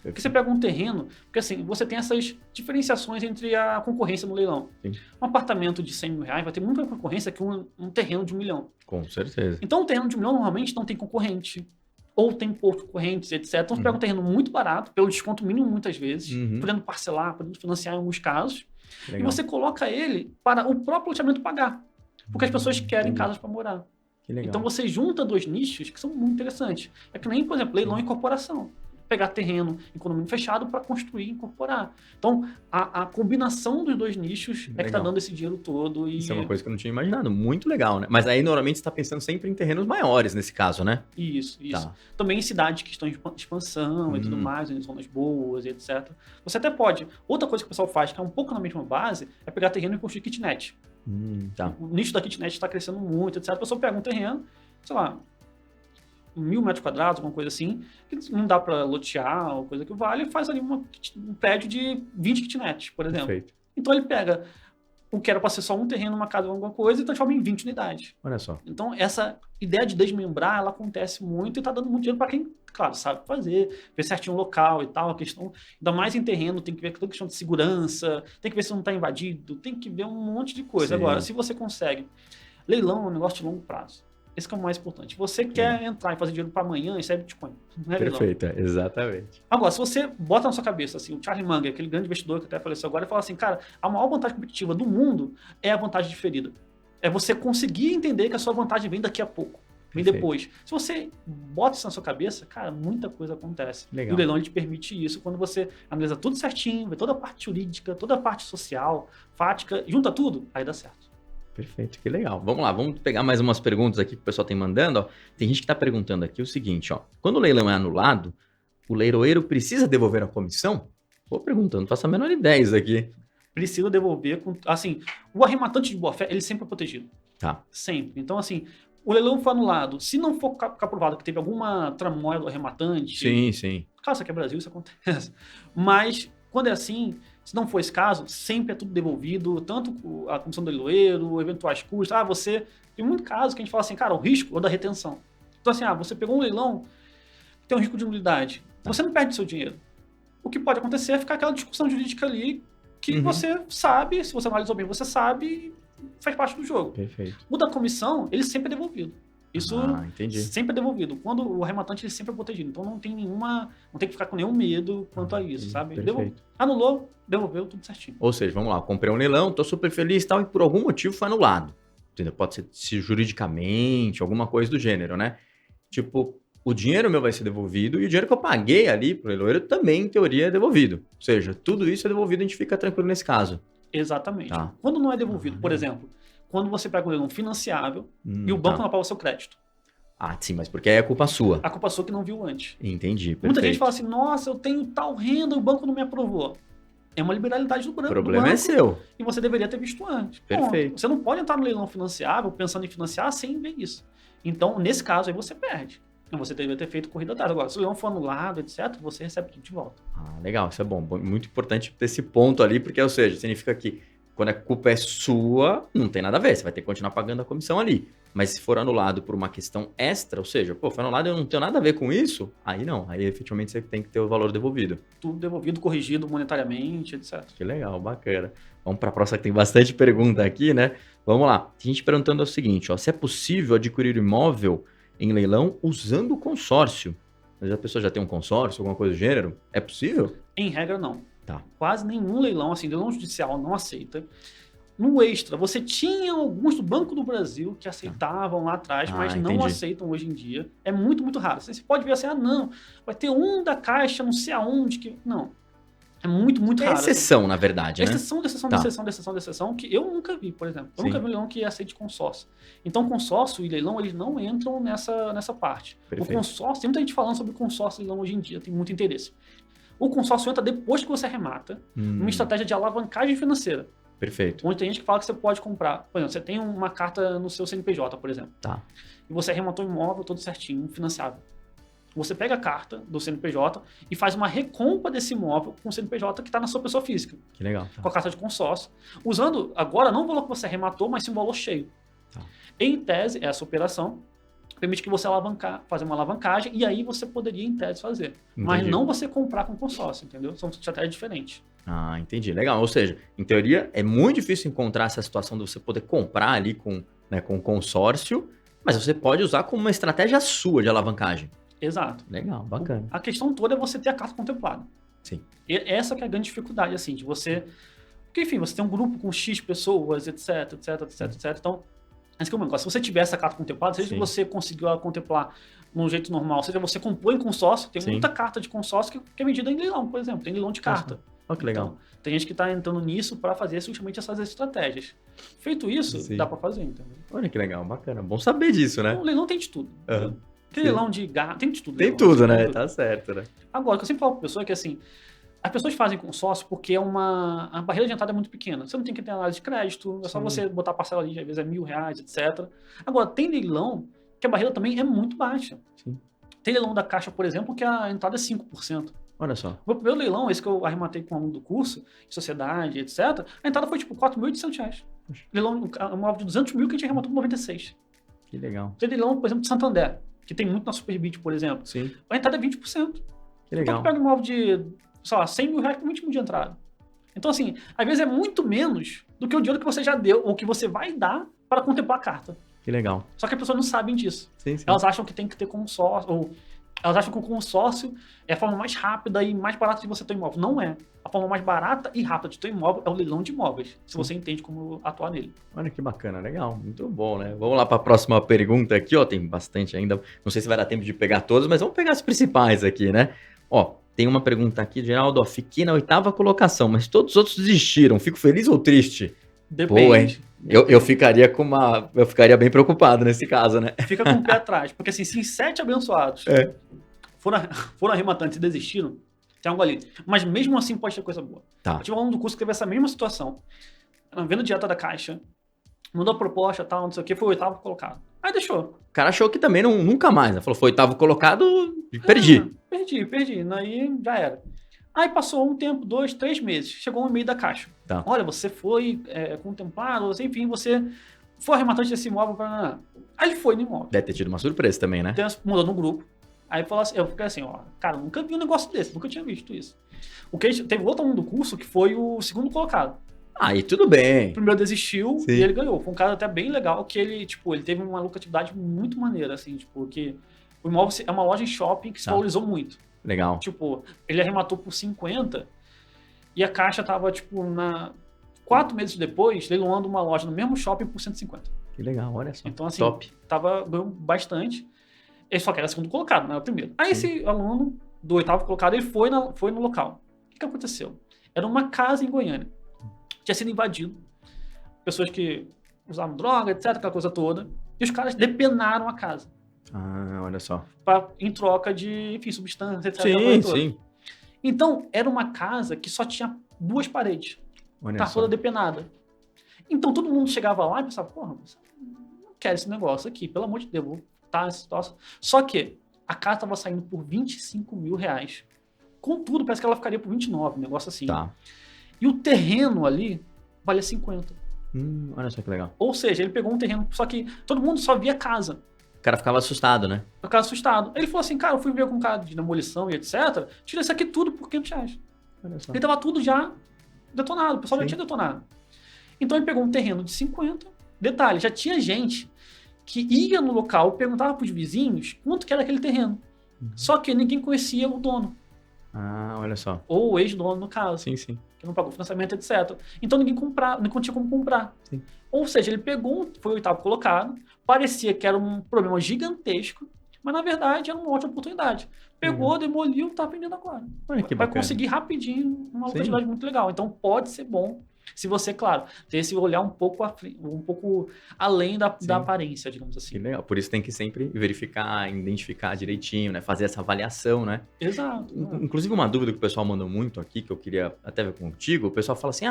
Porque você pega um terreno, porque assim, você tem essas diferenciações entre a concorrência no leilão. Sim. Um apartamento de 100 mil reais vai ter muito mais concorrência que um terreno de 1 milhão. Com certeza. Então, um terreno de 1 milhão normalmente não tem concorrente, ou tem poucos concorrentes, etc. Então, você pega um terreno muito barato, pelo desconto mínimo muitas vezes, podendo parcelar, podendo financiar em alguns casos, Legal. e você coloca ele para o próprio loteamento pagar. Porque as pessoas querem casas para morar. Que legal. Então você junta dois nichos que são muito interessantes. É que nem, por exemplo, leilão e incorporação. Pegar terreno em condomínio fechado para construir e incorporar. Então, a combinação dos dois nichos é que está dando esse dinheiro todo. Isso é uma coisa que eu não tinha imaginado. Muito legal, né? Mas aí, normalmente, você está pensando sempre em terrenos maiores, nesse caso, né? Isso. Tá. Também em cidades que estão em expansão e tudo mais, em zonas boas e etc. Você até pode. Outra coisa que o pessoal faz, que é um pouco na mesma base, é pegar terreno e construir kitnet. Tá. O nicho da kitnet está crescendo muito, etc. A pessoa pega um terreno, sei lá, 1.000 metros quadrados, alguma coisa assim, que não dá para lotear ou coisa que vale, e faz ali um prédio de 20 kitnets, por exemplo. Perfeito. Então ele pega o que era para ser só um terreno, uma casa, alguma coisa, e transforma em 20 unidades. Olha só. Então essa ideia de desmembrar, ela acontece muito e está dando muito dinheiro para quem, claro, sabe fazer, ver certinho o local e tal, a questão, ainda mais em terreno, tem que ver toda a questão de segurança, tem que ver se não está invadido, tem que ver um monte de coisa. Sim. Agora, se você consegue, leilão é um negócio de longo prazo. Esse que é o mais importante. Você quer entrar e fazer dinheiro para amanhã, isso é Bitcoin. Não é Perfeito, exatamente. Agora, se você bota na sua cabeça, assim, o Charlie Munger, aquele grande investidor que até faleceu agora, fala assim, cara, a maior vantagem competitiva do mundo é a vantagem diferida. É você conseguir entender que a sua vantagem vem daqui a pouco, vem depois. Se você bota isso na sua cabeça, cara, muita coisa acontece. Legal. E o leilão ele te permite isso quando você analisa tudo certinho, vê toda a parte jurídica, toda a parte social, fática, junta tudo, aí dá certo. Perfeito, que legal. Vamos lá, vamos pegar mais umas perguntas aqui que o pessoal tem mandando. Ó. Tem gente que está perguntando aqui o seguinte, ó. Quando o leilão é anulado, o leiloeiro precisa devolver a comissão? Vou perguntando, não faço a menor ideia isso aqui. Precisa devolver, assim, o arrematante de boa-fé, ele sempre é protegido. Tá. Sempre. Então, assim, o leilão foi anulado. Se não for ficar provado que teve alguma tramóia do arrematante... Sim. Claro, isso aqui é Brasil, isso acontece. Mas, quando é assim, se não for esse caso, sempre é tudo devolvido, tanto a comissão do leiloeiro, eventuais custos. Você... Tem muito caso que a gente fala assim, cara, o risco é o da retenção. Então, assim, você pegou um leilão que tem um risco de nulidade. Você não perde seu dinheiro. O que pode acontecer é ficar aquela discussão jurídica ali que você sabe, se você analisou bem, você sabe, faz parte do jogo. Perfeito. O da comissão, ele sempre é devolvido. Isso entendi. sempre é devolvido. Quando o arrematante, ele sempre é protegido. Então não tem que ficar com nenhum medo quanto a isso, sabe? Anulou, devolveu, tudo certinho. Ou seja, vamos lá, comprei um leilão, tô super feliz e tal, e por algum motivo foi anulado. Entendeu? Pode ser se juridicamente, alguma coisa do gênero, né? Tipo, o dinheiro meu vai ser devolvido e o dinheiro que eu paguei ali pro leiloeiro também, em teoria, é devolvido. Ou seja, tudo isso é devolvido e a gente fica tranquilo nesse caso. Exatamente. Tá. Quando não é devolvido, por exemplo, quando você pega um leilão financiável e o banco não apaga o seu crédito. Sim, mas porque aí é culpa sua. A culpa sua que não viu antes. Entendi, perfeito. Muita gente fala assim, nossa, eu tenho tal renda e o banco não me aprovou. É uma liberalidade do banco. O problema é seu. E você deveria ter visto antes. Perfeito. Bom, você não pode entrar no leilão financiável pensando em financiar sem ver isso. Então, nesse caso, aí você perde. Você deveria ter feito corrida atrás. Agora, se o leilão for anulado, etc., você recebe tudo de volta. Legal, isso é bom. Muito importante ter esse ponto ali, porque, ou seja, significa que quando a culpa é sua, não tem nada a ver. Você vai ter que continuar pagando a comissão ali. Mas se for anulado por uma questão extra, ou seja, foi anulado e eu não tenho nada a ver com isso, aí não. Aí efetivamente você tem que ter o valor devolvido. Tudo devolvido, corrigido monetariamente, etc. Que legal, bacana. Vamos para a próxima, que tem bastante pergunta aqui, né? Vamos lá. Tem gente perguntando o seguinte, ó, se é possível adquirir imóvel em leilão usando o consórcio. Mas a pessoa já tem um consórcio, alguma coisa do gênero? É possível? Em regra, não. Tá. Quase nenhum leilão, assim, leilão judicial não aceita. No extra, você tinha alguns do Banco do Brasil que aceitavam lá atrás, mas não entendi. aceitam hoje em dia. É muito, muito raro. Você pode ver assim, não, vai ter um da Caixa, não sei aonde, que... Não. É muito, muito É raro. exceção, na verdade, né? Exceção, de exceção, Tá. de exceção, de exceção, de exceção, que eu nunca vi, por exemplo. Eu Sim. nunca vi um leilão que aceite consórcio. Então, consórcio e leilão, eles não entram nessa parte. Perfeito. O consórcio, tem muita gente falando sobre consórcio e leilão hoje em dia, tem muito interesse. O consórcio entra depois que você arremata, numa estratégia de alavancagem financeira. Perfeito. Onde tem gente que fala que você pode comprar. Por exemplo, você tem uma carta no seu CNPJ, por exemplo. Tá. E você arrematou o imóvel todo certinho, financiável. Você pega a carta do CNPJ e faz uma recompra desse imóvel com o CNPJ que está na sua pessoa física. Que legal. Com a carta de consórcio. Usando, agora, não o valor que você arrematou, mas sim o valor cheio. Tá. Em tese, essa operação permite que você fazer uma alavancagem e aí você poderia, em tese, fazer. Mas Entendi. não você comprar com consórcio, entendeu? São estratégias diferentes. Ah, entendi. Legal. Ou seja, em teoria, é muito difícil encontrar essa situação de você poder comprar ali com consórcio, mas você pode usar como uma estratégia sua de alavancagem. Exato. Legal, bacana. A questão toda é você ter a carta contemplada. Sim. E essa que é a grande dificuldade, assim, de você... Porque, enfim, você tem um grupo com X pessoas, etc, etc, etc, etc. Então, esse que é o negócio. Se você tiver essa carta contemplada, seja Sim. que você conseguiu ela contemplar num jeito normal, seja você comprou em consórcio, tem Sim. muita carta de consórcio que é vendida em leilão, por exemplo. Tem leilão de carta. Olha que legal. Então, tem gente que está entrando nisso para fazer justamente essas estratégias. Feito isso, Sim. dá para fazer, entendeu? Olha que legal, bacana. Bom saber disso, né? O leilão tem de tudo. Aham. Entendeu? Tem Sim. leilão de garra, tem de tudo. Tem leilão, tudo, tem né? tudo. Tá certo, né? Agora, o que eu sempre falo para pessoa é que, assim, as pessoas fazem consórcio porque a barreira de entrada é muito pequena. Você não tem que ter análise de crédito, é só Sim. você botar a parcela ali, às vezes é R$1.000, etc. Agora, tem leilão que a barreira também é muito baixa. Sim. Tem leilão da Caixa, por exemplo, que a entrada é 5%. Olha só. O meu primeiro leilão, esse que eu arrematei com o aluno do curso, sociedade, etc., a entrada foi tipo R$4.800. Poxa. Leilão, um imóvel de 200 mil que a gente arrematou por 96. Que legal. Tem leilão, por exemplo, de Santander, que tem muito na Superbit, por exemplo. Sim. A entrada é 20%. Que Então, legal. tu pega um imóvel de, sei lá, R$100.000 com 20 mil de entrada. Então, assim, às vezes é muito menos do que o dinheiro que você já deu ou que você vai dar para contemplar a carta. Que legal. Só que as pessoas não sabem disso. Sim, sim. Elas acham que tem que ter consórcio, ou elas acham que o consórcio é a forma mais rápida e mais barata de você ter um imóvel. Não é. A forma mais barata e rápida de ter um imóvel é o leilão de imóveis, se você entende como atuar nele. Olha que bacana, legal, muito bom, né? Vamos lá para a próxima pergunta aqui, ó, tem bastante ainda, não sei se vai dar tempo de pegar todas, mas vamos pegar as principais aqui, né? Ó, tem uma pergunta aqui, Geraldo, ó, fiquei na 8ª colocação, mas todos os outros desistiram, fico feliz ou triste? Depende. Pô, hein? Eu ficaria eu ficaria bem preocupado nesse caso, né? Fica com o pé atrás, porque assim, se 7 abençoados foram arrematantes e desistiram, tem algo ali. Mas mesmo assim pode ter coisa boa. Tá. Eu tive um aluno do curso que teve essa mesma situação, vendo dieta da Caixa, mandou proposta, tal, não sei o que, foi o 8º colocado. Aí deixou. O cara achou que também nunca mais, né? Falou, foi 8º colocado, perdi. Perdi. Aí já era. Aí passou um tempo, 2, 3 meses. Chegou um e-mail da Caixa. Tá. Olha, você foi contemplado, enfim, você foi arrematante desse imóvel. Aí ele foi no imóvel. Deve ter tido uma surpresa também, né? Mudou no grupo. Aí falou assim, eu fiquei assim, ó, cara, nunca vi um negócio desse, nunca tinha visto isso. Teve outro aluno do curso que foi o 2º colocado. Aí tudo bem. O primeiro desistiu Sim. e ele ganhou. Foi um cara até bem legal, que ele teve uma lucratividade muito maneira, assim, que o imóvel é uma loja em shopping que se valorizou muito. Legal. Tipo, ele arrematou por 50 e a Caixa tava, 4 meses depois, leiloando uma loja no mesmo shopping por 150. Que legal, olha só. Então, assim, top. ganhou bastante. Ele só que era 2º colocado, não era o primeiro. Aí esse aluno do 8º colocado, ele foi no local. O que aconteceu? Era uma casa em Goiânia. Tinha sido invadido. Pessoas que usavam droga, etc, aquela coisa toda. E os caras depenaram a casa. Ah, olha só. Em troca de, enfim, substância, etc. aquela coisa toda. Sim. Então, era uma casa que só tinha 2 paredes. Olha Tá só. toda depenada. Então, todo mundo chegava lá e pensava, porra, mas não quero esse negócio aqui, pelo amor de Deus, vou tá nessa situação. Só que a casa tava saindo por R$25.000. Contudo, parece que ela ficaria por 29, um negócio assim. Tá. E o terreno ali valia 50. Olha só que legal. Ou seja, ele pegou um terreno, só que todo mundo só via casa. O cara ficava assustado, né? O cara assustado. Ele falou assim, cara, eu fui ver com um cara de demolição e etc. Tira isso aqui tudo por R$500. Olha só. Ele tava tudo já detonado, o pessoal já Sim. tinha detonado. Então ele pegou um terreno de 50. Detalhe, já tinha gente que ia no local, perguntava para os vizinhos quanto que era aquele terreno. Só que ninguém conhecia o dono, Ah, olha só. ou o ex-dono no caso, Sim, sim. que não pagou financiamento, etc. Então ninguém tinha como comprar. Sim. Ou seja, ele pegou, foi o oitavo colocado, parecia que era um problema gigantesco, mas na verdade era uma ótima oportunidade. Pegou, demoliu, tá vendendo agora. Olha que Vai bacana. conseguir rapidinho uma Sim. oportunidade muito legal. Então pode ser bom se você, claro, ter esse olhar um pouco além da Sim. aparência, digamos Que assim. legal. Por isso tem que sempre verificar, identificar direitinho, né? Fazer essa avaliação, né? Exato. Inclusive, uma dúvida que o pessoal mandou muito aqui, que eu queria até ver contigo, o pessoal fala assim,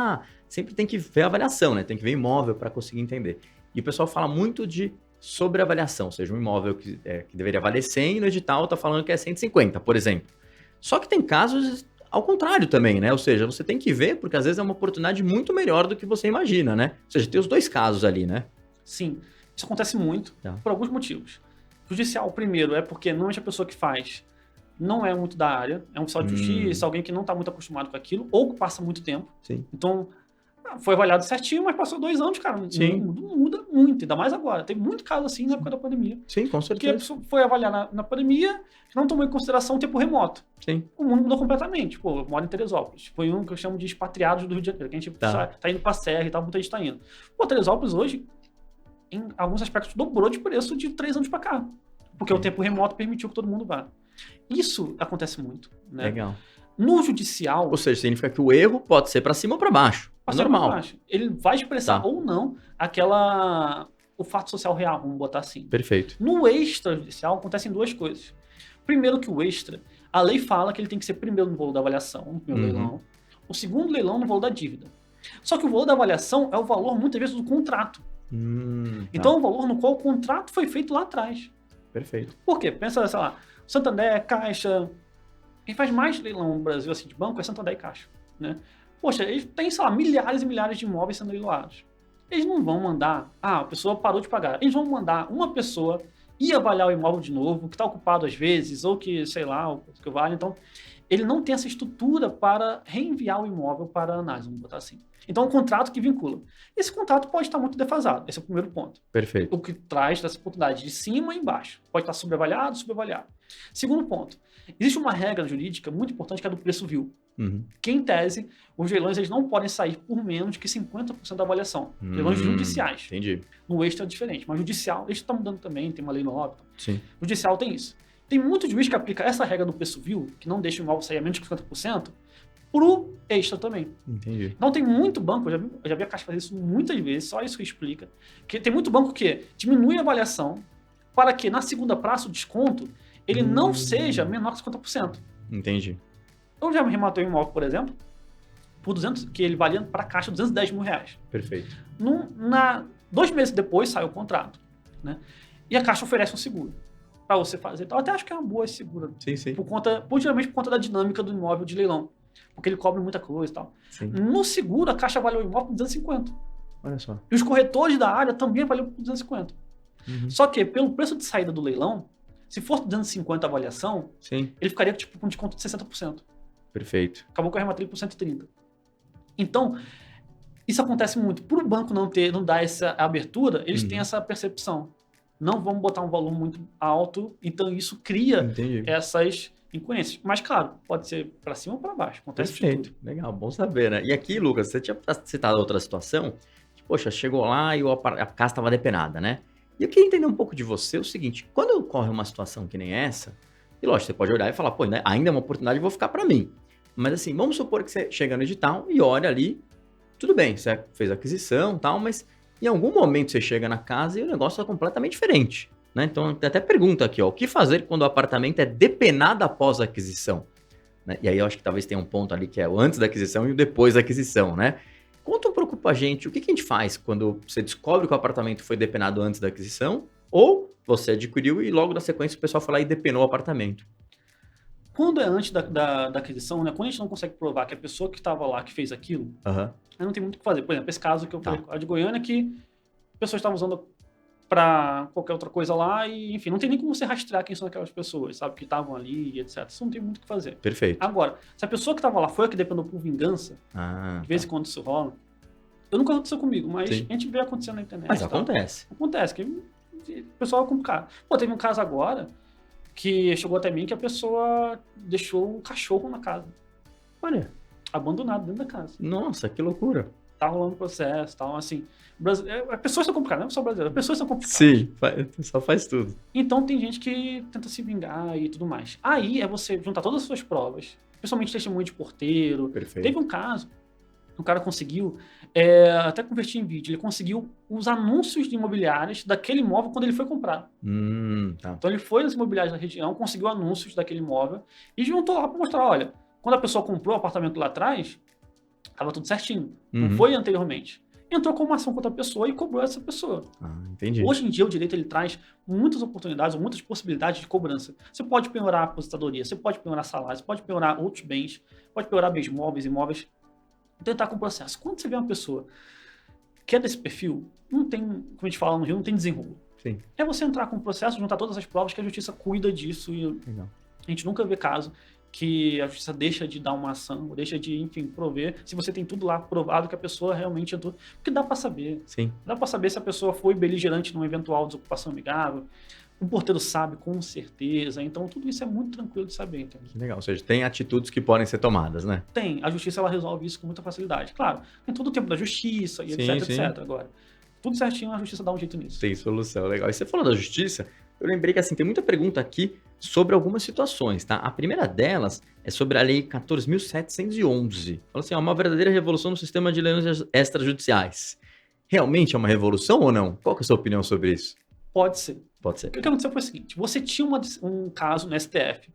sempre tem que ver a avaliação, né? Tem que ver imóvel para conseguir entender. E o pessoal fala muito de sobreavaliação, ou seja, um imóvel que deveria valer 100 e no edital tá falando que é 150, por exemplo. Só que tem casos ao contrário também, né? Ou seja, você tem que ver, porque às vezes é uma oportunidade muito melhor do que você imagina, né? Ou seja, tem os dois casos ali, né? Sim, isso acontece muito, Tá. por alguns motivos. Judicial, primeiro, é porque normalmente a pessoa que faz não é muito da área, é um oficial de justiça, alguém que não está muito acostumado com aquilo, ou que passa muito tempo. Sim. Então, foi avaliado certinho, mas passou 2 anos, cara. Sim. Muda muito, ainda mais agora. Tem muito caso assim na época da pandemia. Sim, com Porque a certeza. pessoa foi avaliar na pandemia, não tomou em consideração o tempo remoto. Sim. O mundo mudou completamente. Pô, eu moro em Teresópolis. Foi um que eu chamo de expatriados do Rio de Janeiro, que a gente tá indo pra Serra e tal, muita gente tá indo. Pô, Teresópolis hoje, em alguns aspectos, dobrou de preço de 3 anos pra cá. Porque o tempo remoto permitiu que todo mundo vá. Isso acontece muito, né? Legal. No judicial... Ou seja, significa que o erro pode ser para cima ou para baixo. É normal. Ele vai expressar ou não o fato social real, vamos botar assim. Perfeito. No extrajudicial acontecem 2 coisas. Primeiro que o extra, a lei fala que ele tem que ser primeiro no valor da avaliação, no primeiro leilão. O segundo leilão no valor da dívida. Só que o valor da avaliação é o valor, muitas vezes, do contrato. Então é o valor no qual o contrato foi feito lá atrás. Perfeito. Por quê? Pensa, sei lá, Santander, Caixa... Quem faz mais leilão no Brasil, assim, de banco é Santander e Caixa, né? Poxa, eles têm, sei lá, milhares e milhares de imóveis sendo leiloados. Eles não vão mandar, a pessoa parou de pagar. Eles vão mandar uma pessoa ir avaliar o imóvel de novo, que está ocupado às vezes, ou que, sei lá, o que vale. Então, ele não tem essa estrutura para reenviar o imóvel para análise, vamos botar assim. Então, é um contrato que vincula. Esse contrato pode estar muito defasado, esse é o primeiro ponto. Perfeito. O que traz essa oportunidade de cima e embaixo. Pode estar sobreavaliado, subavaliado. Segundo ponto, existe uma regra jurídica muito importante que é a do preço vil. Que, em tese, os leilões eles não podem sair por menos que 50% da avaliação. Leilões judiciais. Entendi. No extra é diferente, mas judicial, eles estão mudando também, tem uma lei nova. Sim. Judicial tem isso. Tem muito juiz que aplica essa regra do preço vil, que não deixa o imóvel sair a menos que 50%, pro extra também. Entendi. Então tem muito banco, eu já vi a Caixa fazer isso muitas vezes, só isso que explica, que tem muito banco que diminui a avaliação para que na segunda praça o desconto ele não seja menor que 50%. Entendi. Eu já me rematei um imóvel, por exemplo, por 200, que ele valia para a Caixa 210 mil reais. Perfeito. 2 meses depois sai o contrato, né? E a Caixa oferece um seguro para você fazer. Eu até acho que é uma boa esse seguro. Sim, sim. Geralmente por conta da dinâmica do imóvel de leilão. Porque ele cobre muita coisa e tal. Sim. No seguro, a Caixa avaliou o imóvel por 250. Olha só. E os corretores da área também avaliam por 250. Só que, pelo preço de saída do leilão, se for 250 a avaliação, Sim. ele ficaria tipo, com desconto de 60%. Perfeito. Acabou que eu arrematei por 130. Então, isso acontece muito. Por o banco não dar essa abertura, eles têm essa percepção. Não vamos botar um valor muito alto, então isso cria essas incoerências. Mas, claro, pode ser para cima ou para baixo. Acontece Perfeito. de tudo. Legal, bom saber, né? E aqui, Lucas, você tinha citado outra situação, que, poxa, chegou lá e a casa estava depenada, né? E eu queria entender um pouco de você o seguinte, quando ocorre uma situação que nem essa, e lógico, você pode olhar e falar, pô, né, ainda é uma oportunidade, vou ficar para mim. Mas assim, vamos supor que você chega no edital e olha ali, tudo bem, você fez a aquisição e tal, mas em algum momento você chega na casa e o negócio é completamente diferente, né? Então, tem até pergunta aqui, ó, o que fazer quando o apartamento é depenado após a aquisição? Né? E aí eu acho que talvez tenha um ponto ali que é o antes da aquisição e o depois da aquisição, né? Conta um pouco pra gente, o que a gente faz quando você descobre que o apartamento foi depenado antes da aquisição ou você adquiriu e logo na sequência o pessoal foi lá e depenou o apartamento? Quando é antes da aquisição, né? Quando a gente não consegue provar que a pessoa que estava lá, que fez aquilo, aí não tem muito o que fazer. Por exemplo, esse caso que eu falei, a de Goiânia, que pessoas estavam usando para qualquer outra coisa lá e, enfim, não tem nem como você rastrear quem são aquelas pessoas, sabe? Que estavam ali, etc. Isso não tem muito o que fazer. Perfeito. Agora, se a pessoa que estava lá foi a que dependeu por vingança, de vez em quando isso rola, eu nunca aconteceu comigo, mas a gente vê acontecendo na internet. Mas acontece. Acontece, que O pessoal é complicado. Pô, teve um caso agora que chegou até mim que a pessoa deixou um cachorro na casa, Olha, abandonado dentro da casa. nossa, que loucura. Tá rolando processo, tal, assim. As pessoas são complicadas, não é só brasileiro, as pessoas são complicadas. Sim, só faz tudo. Então tem gente que tenta se vingar e tudo mais. Aí é você juntar todas as suas provas, principalmente testemunho de porteiro. Perfeito. Teve um caso, o cara conseguiu, até convertir em vídeo, ele conseguiu os anúncios de imobiliárias daquele imóvel quando ele foi comprar. Tá. Então ele foi nas imobiliárias da região, conseguiu anúncios daquele imóvel e juntou lá para mostrar, olha, quando a pessoa comprou o apartamento lá atrás, estava tudo certinho, não foi anteriormente. Entrou com uma ação contra a pessoa e cobrou essa pessoa. Entendi. Hoje em dia, o direito ele traz muitas oportunidades, muitas possibilidades de cobrança. Você pode penhorar a aposentadoria, você pode penhorar salário, você pode penhorar outros bens, pode penhorar bens móveis, imóveis, tentar com o processo. Quando você vê uma pessoa que é desse perfil, não tem, como a gente fala no Rio, não tem desenrolo. Sim. É você entrar com o processo, juntar todas as provas que a justiça cuida disso e Legal. a gente nunca vê caso que a justiça deixa de dar uma ação, deixa de, enfim, prover, se você tem tudo lá provado que a pessoa realmente entrou. Porque dá para saber. Sim. Dá para saber se a pessoa foi beligerante numa eventual desocupação amigável. O porteiro sabe com certeza. Então, tudo isso é muito tranquilo de saber. Entendeu? Legal. Ou seja, tem atitudes que podem ser tomadas, né? Tem. A justiça ela resolve isso com muita facilidade. Claro, tem todo o tempo da justiça e Sim, etc, sim. etc. Agora, tudo certinho, a justiça dá um jeito nisso. Tem solução, legal. E você falou da justiça, eu lembrei que assim, tem muita pergunta aqui sobre algumas situações, tá? A primeira delas é sobre a Lei 14.711. Fala assim, é uma verdadeira revolução no sistema de leilões extrajudiciais. Realmente é uma revolução ou não? Qual que é a sua opinião sobre isso? Pode ser. Pode ser. O que aconteceu foi o seguinte, você tinha um caso no STF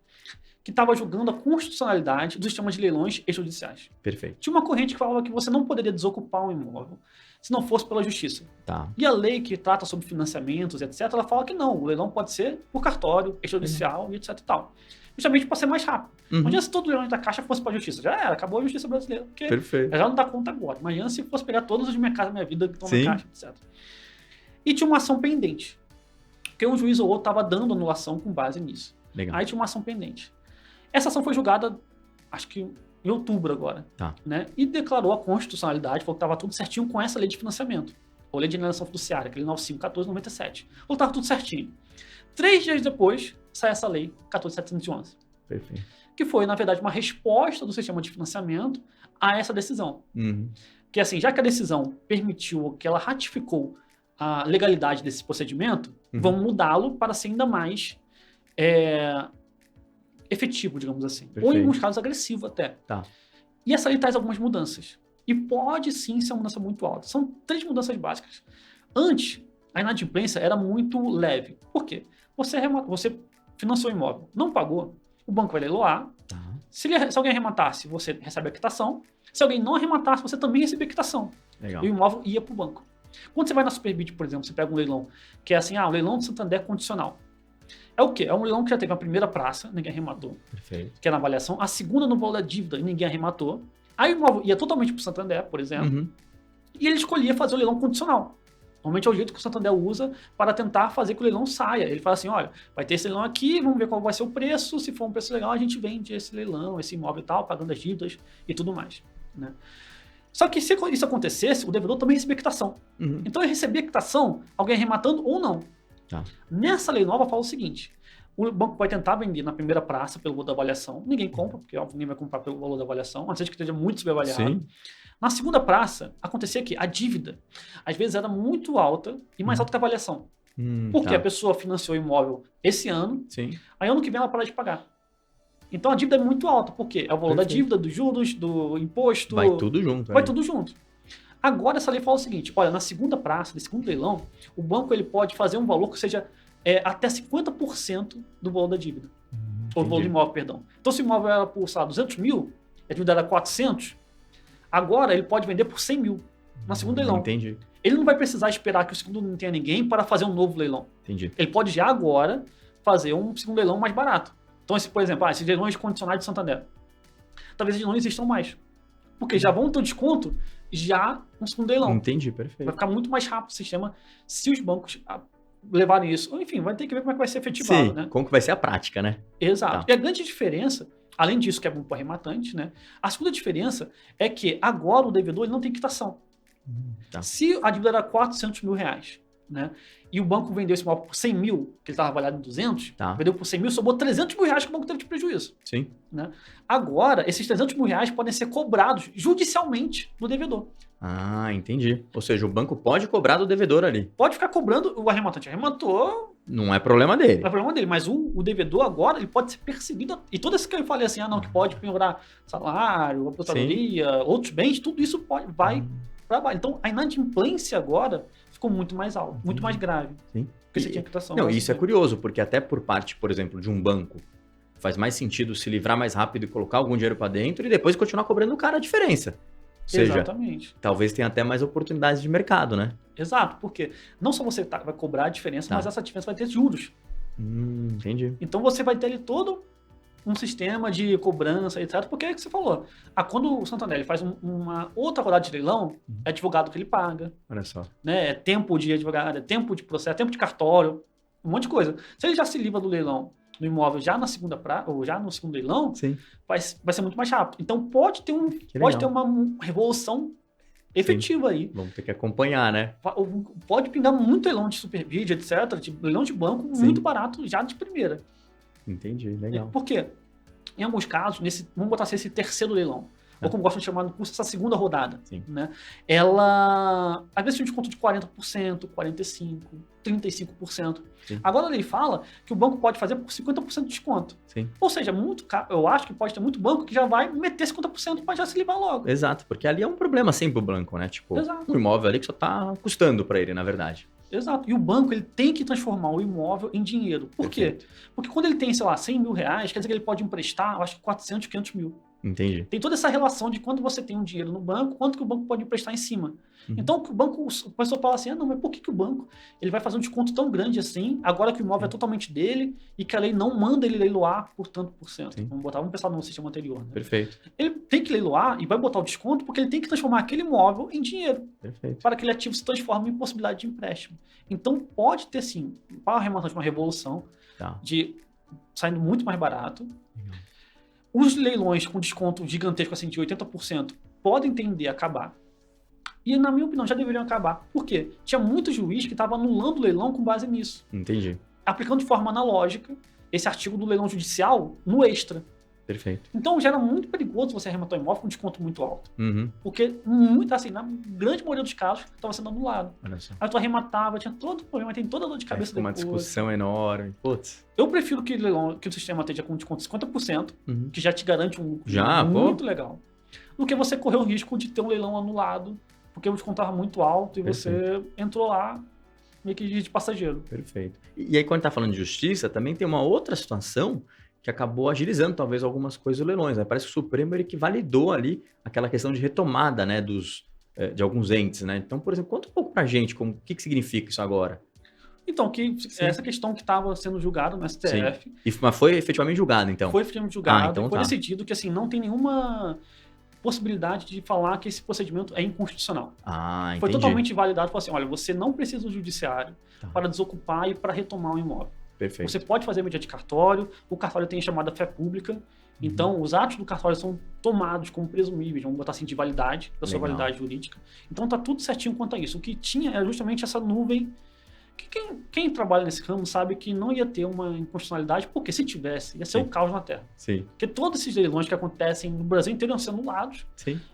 que estava julgando a constitucionalidade do sistema de leilões extrajudiciais. Perfeito. Tinha uma corrente que falava que você não poderia desocupar um imóvel se não fosse pela justiça. Tá. E a lei que trata sobre financiamentos, etc., ela fala que não, o leilão pode ser por cartório, extrajudicial e etc e tal. Justamente para ser mais rápido. Imagina se todo leilão da Caixa fosse para a justiça. Já era, acabou a justiça brasileira. Porque Perfeito. já não dá conta agora. Imagina se fosse pegar todos os Minha Casa Minha Vida que estão Sim. na Caixa, etc. E tinha uma ação pendente. Porque um juiz ou outro estava dando anulação com base nisso. Legal. Aí tinha uma ação pendente. Essa ação foi julgada, acho que em outubro agora. Tá. Né? E declarou a constitucionalidade, falou que estava tudo certinho com essa lei de financiamento. Ou lei de alienação fiduciária, aquele 95.14.97. Falou que estava tudo certinho. 3 dias depois, sai essa lei 14.711. Perfeito. Que foi, na verdade, uma resposta do sistema de financiamento a essa decisão. Que assim, já que a decisão permitiu, que ela ratificou a legalidade desse procedimento, vamos mudá-lo para ser ainda mais efetivo, digamos assim. Perfeito. Ou em alguns casos agressivo até. Tá. E essa lei traz algumas mudanças. E pode sim ser uma mudança muito alta. São 3 mudanças básicas. Antes, a inadimplência era muito leve. Por quê? Você financiou o imóvel, não pagou, o banco vai leiloar. Tá. Se alguém arrematasse, você recebe a quitação. Se alguém não arrematasse, você também recebe a quitação. Legal. E o imóvel ia para o banco. Quando você vai na Superbid, por exemplo, você pega um leilão que é assim, o leilão de Santander condicional. É o quê? É um leilão que já teve a primeira praça, ninguém arrematou, Perfeito. que é na avaliação, a segunda no valor da dívida e ninguém arrematou. Aí o imóvel ia totalmente para o Santander, por exemplo, e ele escolhia fazer o leilão condicional. Normalmente é o jeito que o Santander usa para tentar fazer que o leilão saia. Ele fala assim, olha, vai ter esse leilão aqui, vamos ver qual vai ser o preço, se for um preço legal, a gente vende esse leilão, esse imóvel e tal, pagando as dívidas e tudo mais. Né? Só que se isso acontecesse, o devedor também recebia quitação. Então ele recebia quitação, alguém arrematando ou não. Tá. Nessa lei nova fala o seguinte, o banco vai tentar vender na primeira praça pelo valor da avaliação, ninguém compra, porque óbvio, ninguém vai comprar pelo valor da avaliação, a não ser que esteja muito subavaliado. Sim. Na segunda praça, acontecia que a dívida, às vezes, era muito alta e mais alta que a avaliação. Porque a pessoa financiou o imóvel esse ano, Sim. aí ano que vem ela para de pagar. Então a dívida é muito alta, porque é o valor da dívida, dos juros, do imposto. Vai tudo junto. Vai tudo junto. Agora essa lei fala o seguinte, olha, na segunda praça, no segundo leilão, o banco ele pode fazer um valor que seja até 50% do valor da dívida. Ou do valor do imóvel, perdão. Então se o imóvel era por, sei lá, 200 mil, a dívida era 400, agora ele pode vender por 100 mil na segunda leilão. Entendi. Ele não vai precisar esperar que o segundo não tenha ninguém para fazer um novo leilão. Entendi. Ele pode já agora fazer um segundo leilão mais barato. Então, por exemplo, esses leilões condicionais de Santander, talvez eles não existam mais. Porque já vão ter um desconto já no segundo leilão. Entendi, perfeito. Vai ficar muito mais rápido o sistema se os bancos levarem isso. Enfim, vai ter que ver como é que vai ser efetivado, Sim, né? como que vai ser a prática, né? Exato. Tá. E a grande diferença, além disso que é bom para arrematante, né? A segunda diferença é que agora o devedor ele não tem quitação. Tá. Se a dívida era 400 mil reais né? E o banco vendeu esse imóvel por 100 mil, que ele estava avaliado em 200, Tá. vendeu por 100 mil, sobrou 300 mil reais que o banco teve de prejuízo. Sim. Né? Agora, esses 300 mil reais podem ser cobrados judicialmente do devedor. Ah, entendi. Ou seja, o banco pode cobrar do devedor ali. Pode ficar cobrando o arrematante. Arrematou, Não é problema dele. não é problema dele, mas o devedor agora ele pode ser perseguido. E tudo isso que eu falei assim, que pode penhorar salário, aposentadoria, outros bens, tudo isso vai para baixo. Então, a inadimplência agora ficou muito mais alta, muito mais grave. Sim. Porque você tinha quitação. Não, isso é curioso, porque até por parte, por exemplo, de um banco, faz mais sentido se livrar mais rápido e colocar algum dinheiro para dentro e depois continuar cobrando o cara a diferença. Ou seja, exatamente. Talvez tenha até mais oportunidades de mercado, né? Exato, porque não só você vai cobrar a diferença, mas essa diferença vai ter juros. Entendi. Então você vai ter ali todo um sistema de cobrança, etc. Porque é o que você falou. Quando o Santander faz uma outra rodada de leilão, é advogado que ele paga. Olha só. Né? É tempo de advogado, é tempo de processo, é tempo de cartório, um monte de coisa. Se ele já se livra do leilão do imóvel já na segunda ou já no segundo leilão, Sim. vai ser muito mais rápido. Então pode ter uma revolução efetiva aí. Vamos ter que acompanhar, né? Pode pingar muito leilão de supervídeo, etc. De leilão de banco muito barato já de primeira. Entendi, legal. Por quê? Em alguns casos, vamos botar assim, esse terceiro leilão, ou como gostam de chamar no curso, essa segunda rodada, né? Ela, às vezes, tem um desconto de 40%, 45%, 35%. Sim. Agora ele fala que o banco pode fazer por 50% de desconto. Sim. Ou seja, eu acho que pode ter muito banco que já vai meter 50% para já se livrar logo. Exato, porque ali é um problema sempre o banco, né? Tipo, um imóvel ali que só tá custando para ele, na verdade. Exato. E o banco ele tem que transformar o imóvel em dinheiro. Por quê? Porque quando ele tem, sei lá, 100 mil reais, quer dizer que ele pode emprestar, eu acho que 400, 500 mil. Entendi. Tem toda essa relação de quando você tem um dinheiro no banco, quanto que o banco pode emprestar em cima. Então, o pessoal fala assim, não, mas por que o banco ele vai fazer um desconto tão grande assim, agora que o imóvel é totalmente dele e que a lei não manda ele leiloar por tanto por cento? Vamos pensar no sistema anterior. Né? Perfeito. Ele tem que leiloar e vai botar o desconto porque ele tem que transformar aquele imóvel em dinheiro. Perfeito. Para que aquele ativo se transforme em possibilidade de empréstimo. Então, pode ter, sim, para o arrematante, uma revolução de saindo muito mais barato. Os leilões com desconto gigantesco assim, de 80% podem tender a acabar. E, na minha opinião, já deveriam acabar. Por quê? Tinha muito juiz que estava anulando o leilão com base nisso. Entendi. Aplicando de forma analógica esse artigo do leilão judicial no extra. Perfeito. Então, já era muito perigoso você arrematar um imóvel com desconto muito alto. Porque, na grande maioria dos casos, estava sendo anulado. Olha só. Aí tu arrematava, tinha todo problema, tem toda dor de cabeça depois. Uma discussão enorme. Putz. Eu prefiro que o sistema esteja com desconto de 50%, que já te garante um lucro muito legal, do que você correr o risco de ter um leilão anulado, porque o desconto estava muito alto e você entrou lá meio que de passageiro. Perfeito. E aí, quando tá falando de justiça, também tem uma outra situação que acabou agilizando talvez algumas coisas do leilões. Né? Parece que o Supremo ele que validou ali aquela questão de retomada, né, de alguns entes. Né? Então, por exemplo, conta um pouco pra gente o que significa isso agora. Então, essa questão que estava sendo julgada no STF... Mas foi efetivamente julgado, então? Foi efetivamente julgado. Foi decidido que assim, não tem nenhuma possibilidade de falar que esse procedimento é inconstitucional. Entendi. Foi totalmente validado. Falou assim, olha, você não precisa do judiciário para desocupar e para retomar o imóvel. Perfeito. Você pode fazer mediante cartório, o cartório tem a chamada fé pública, então os atos do cartório são tomados como presumíveis, vamos botar assim, de validade, da sua validade jurídica. Então tá tudo certinho quanto a isso. O que tinha era justamente essa nuvem, que quem trabalha nesse ramo sabe que não ia ter uma inconstitucionalidade, porque se tivesse, ia ser um caos na Terra. Sim. Porque todos esses leilões que acontecem no Brasil inteiro iam ser anulados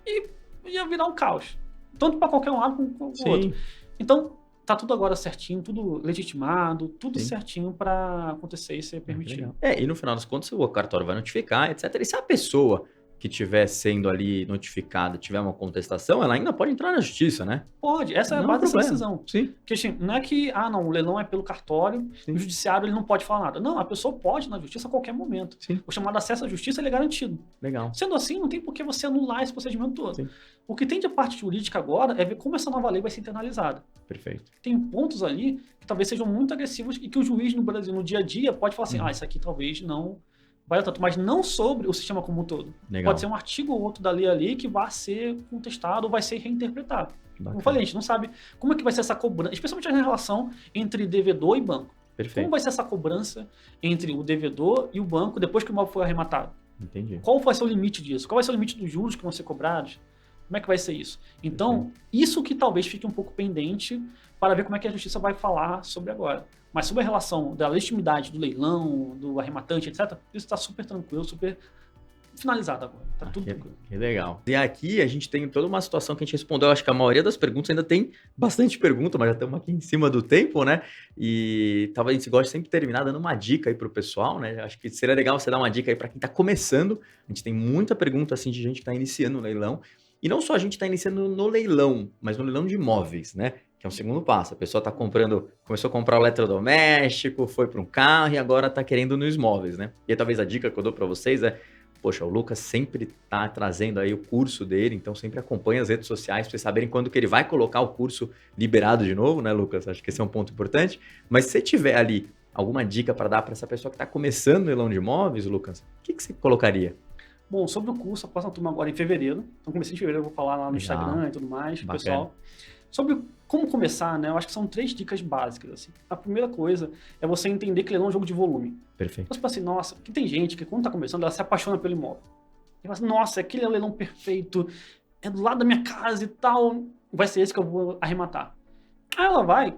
e ia virar um caos. Tanto para qualquer um lado como para o outro. Então, tá tudo agora certinho, tudo legitimado, tudo certinho para acontecer e ser permitido. E no final das contas o cartório vai notificar, etc. E se a pessoa que estiver sendo ali notificada tiver uma contestação, ela ainda pode entrar na justiça, né? Pode, essa é a base dessa decisão. Sim. Porque assim, não é que, o leilão é pelo cartório, o judiciário ele não pode falar nada. Não, a pessoa pode ir na justiça a qualquer momento. Sim. O chamado acesso à justiça ele é garantido. Legal. Sendo assim, não tem por que você anular esse procedimento todo. Sim. O que tem de parte jurídica agora é ver como essa nova lei vai ser internalizada. Perfeito. Tem pontos ali que talvez sejam muito agressivos e que o juiz no Brasil, no dia a dia, pode falar assim, isso aqui talvez não vale tanto, mas não sobre o sistema como um todo. Legal. Pode ser um artigo ou outro da lei ali que vai ser contestado ou vai ser reinterpretado. Como eu falei, a gente não sabe como é que vai ser essa cobrança, especialmente na relação entre devedor e banco. Perfeito. Como vai ser essa cobrança entre o devedor e o banco depois que o imóvel foi arrematado? Entendi. Qual vai ser o limite disso? Qual vai ser o limite dos juros que vão ser cobrados? Como é que vai ser isso? Então, isso que talvez fique um pouco pendente para ver como é que a justiça vai falar sobre agora. Mas sobre a relação da legitimidade do leilão, do arrematante, etc., isso está super tranquilo, super finalizado agora. Tá tudo tranquilo. Que legal. E aqui a gente tem toda uma situação que a gente respondeu. Acho que a maioria das perguntas ainda tem bastante pergunta, mas já estamos aqui em cima do tempo, né? E talvez a gente goste sempre de terminar dando uma dica aí pro pessoal, né? Acho que seria legal você dar uma dica aí para quem está começando. A gente tem muita pergunta assim de gente que está iniciando o leilão. E não só a gente está iniciando no leilão, mas no leilão de imóveis, né? Que é um segundo passo. A pessoa está comprando, começou a comprar o eletrodoméstico, foi para um carro e agora está querendo nos imóveis, né? E aí, talvez a dica que eu dou para vocês é: poxa, o Lucas sempre está trazendo aí o curso dele, então sempre acompanha as redes sociais para vocês saberem quando que ele vai colocar o curso liberado de novo, né, Lucas? Acho que esse é um ponto importante. Mas se você tiver ali alguma dica para dar para essa pessoa que está começando o leilão de imóveis, Lucas, o que você colocaria? Bom, sobre o curso, a próxima turma agora é em fevereiro. Então, comecei em fevereiro, eu vou falar lá no Legal. Instagram e tudo mais, Bacana. pessoal. Sobre como começar, né? Eu acho que são 3 dicas básicas, assim. A primeira coisa é você entender que leilão é um jogo de volume. Perfeito. Então, você fala assim, nossa, que tem gente que quando tá começando, ela se apaixona pelo imóvel. Ela fala assim, nossa, aquele é o leilão perfeito, é do lado da minha casa e tal, vai ser esse que eu vou arrematar. Aí ela vai,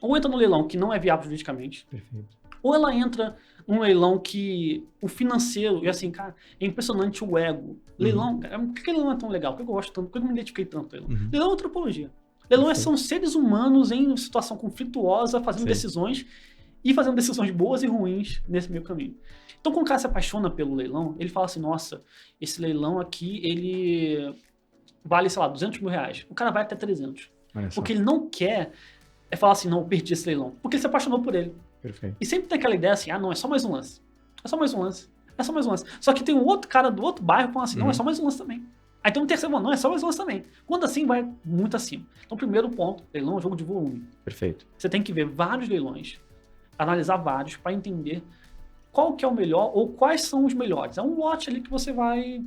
ou entra no leilão que não é viável juridicamente, Perfeito. ou ela entra num leilão que o financeiro, e assim, cara, é impressionante o ego. Leilão, por que leilão é tão legal? Por que eu gosto tanto? Por que eu me identifiquei tanto com leilão? Leilão é antropologia. Leilão são seres humanos em situação conflituosa, fazendo decisões e fazendo decisões boas e ruins nesse meio caminho. Então, quando o cara se apaixona pelo leilão, ele fala assim, nossa, esse leilão aqui, ele vale, sei lá, 200 mil reais. O cara vai até 300. O que ele não quer é falar assim, não, eu perdi esse leilão. Porque ele se apaixonou por ele. Perfeito. E sempre tem aquela ideia assim, ah, não, é só mais um lance. É só mais um lance. É só mais um lance. Só que tem um outro cara do outro bairro falando assim, não, é só mais um lance também. Aí tem um terceiro, não, é só mais um lance também. Quando assim, vai muito acima. Então, primeiro ponto, leilão é um jogo de volume. Perfeito. Você tem que ver vários leilões, analisar vários para entender qual que é o melhor ou quais são os melhores. É um lote ali que você vai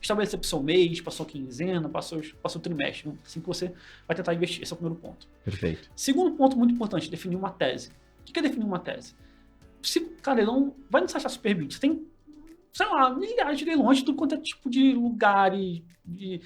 estabelecer para o seu mês, para a sua quinzena, para o seu trimestre. Assim que você vai tentar investir. Esse é o primeiro ponto. Perfeito. Segundo ponto muito importante, definir uma tese. O que é definir uma tese? Se, cara, leilão vai nos achar super bem. Você tem, sei lá, milhares de leilões de tudo quanto é tipo de lugares, de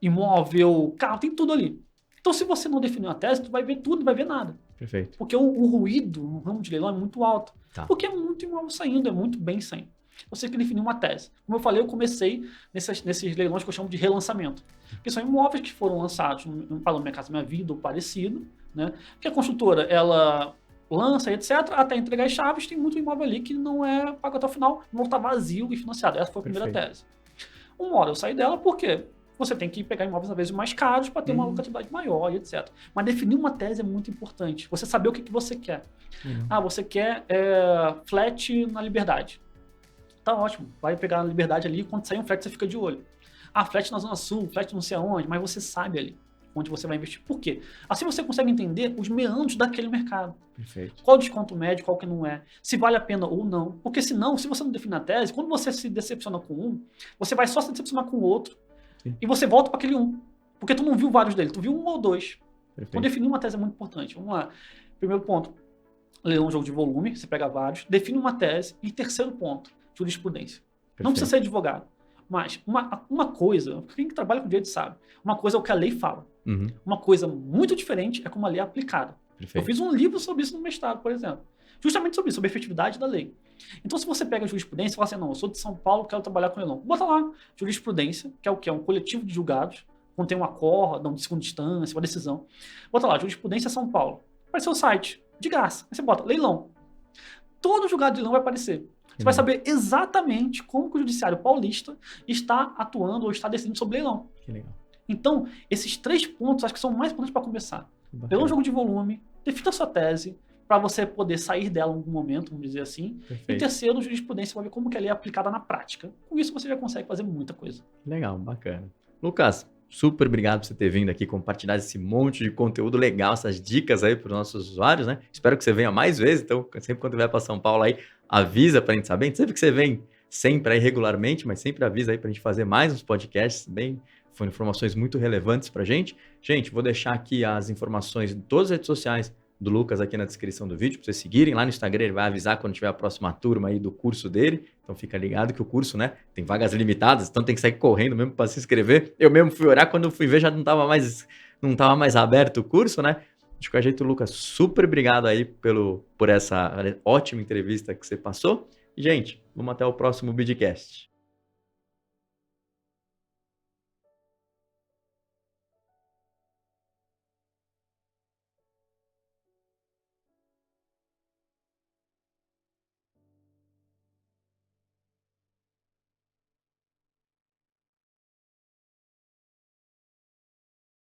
imóvel, carro, tem tudo ali. Então, se você não definir uma tese, tu vai ver tudo, não vai ver nada. Perfeito. Porque o ruído no ramo de leilão é muito alto. Tá. Porque é muito imóvel saindo, é muito bem saindo. Você tem que definir uma tese. Como eu falei, eu comecei nesses leilões que eu chamo de relançamento. Que são imóveis que foram lançados no Valor Minha Casa Minha Vida ou parecido, né? Que a construtora, ela lança, etc., até entregar as chaves, tem muito imóvel ali que não é pago até o final, não está vazio e financiado. Essa foi a primeira tese. Uma hora eu saí dela, por quê? Você tem que pegar imóveis, às vezes, mais caros para ter uma lucratividade maior e etc. Mas definir uma tese é muito importante. Você saber o que você quer. Ah, você quer flat na Liberdade. Tá ótimo. Vai pegar na Liberdade ali, quando sair um flat, você fica de olho. Ah, flat na Zona Sul, flat não sei aonde, mas você sabe ali onde você vai investir. Por quê? Assim você consegue entender os meandros daquele mercado. Perfeito. Qual o desconto médio, qual que não é. Se vale a pena ou não. Porque senão, se você não definir a tese, quando você se decepciona com um, você vai só se decepcionar com o outro. Sim. E você volta para aquele um. Porque tu não viu vários dele, tu viu um ou dois. Perfeito. Então definir uma tese é muito importante. Vamos lá. Primeiro ponto, leilão é um jogo de volume, você pega vários, define uma tese. E terceiro ponto, jurisprudência. Perfeito. Não precisa ser advogado. Mas uma coisa, quem trabalha com direito sabe, uma coisa é o que a lei fala. Uma coisa muito diferente é como a lei é aplicada. Perfeito. Eu fiz um livro sobre isso no mestrado, por exemplo. Justamente sobre isso, sobre a efetividade da lei. Então, se você pega a jurisprudência e fala assim, não, eu sou de São Paulo, quero trabalhar com leilão. Bota lá, jurisprudência, que é o que? É um coletivo de julgados, contém um acórdão de segunda instância, uma decisão. Bota lá, jurisprudência São Paulo. Apareceu o site, de graça. Aí você bota, leilão. Todo julgado de leilão vai aparecer. Você vai saber exatamente como que o judiciário paulista está atuando ou está decidindo sobre leilão. Que legal. Então, esses 3 pontos acho que são mais importantes para começar. Leilão, jogo de volume, defina a sua tese, para você poder sair dela em algum momento, vamos dizer assim. Perfeito. E terceiro, jurisprudência, vai ver como que ela é aplicada na prática. Com isso, você já consegue fazer muita coisa. Legal, bacana. Lucas, super obrigado por você ter vindo aqui compartilhar esse monte de conteúdo legal, essas dicas aí para os nossos usuários, né? Espero que você venha mais vezes, então sempre quando vier para São Paulo aí, avisa para a gente saber. Sempre que você vem, sempre aí regularmente, mas sempre avisa aí para a gente fazer mais uns podcasts, foram informações muito relevantes para a gente. Gente, vou deixar aqui as informações de todas as redes sociais do Lucas aqui na descrição do vídeo, para vocês seguirem. Lá no Instagram ele vai avisar quando tiver a próxima turma aí do curso dele. Então fica ligado que o curso, né, tem vagas limitadas, então tem que sair correndo mesmo para se inscrever. Eu mesmo fui olhar, quando eu fui ver já não estava mais aberto o curso, né? De qualquer jeito, Lucas, super obrigado aí por essa ótima entrevista que você passou. Gente, vamos até o próximo Bidcast.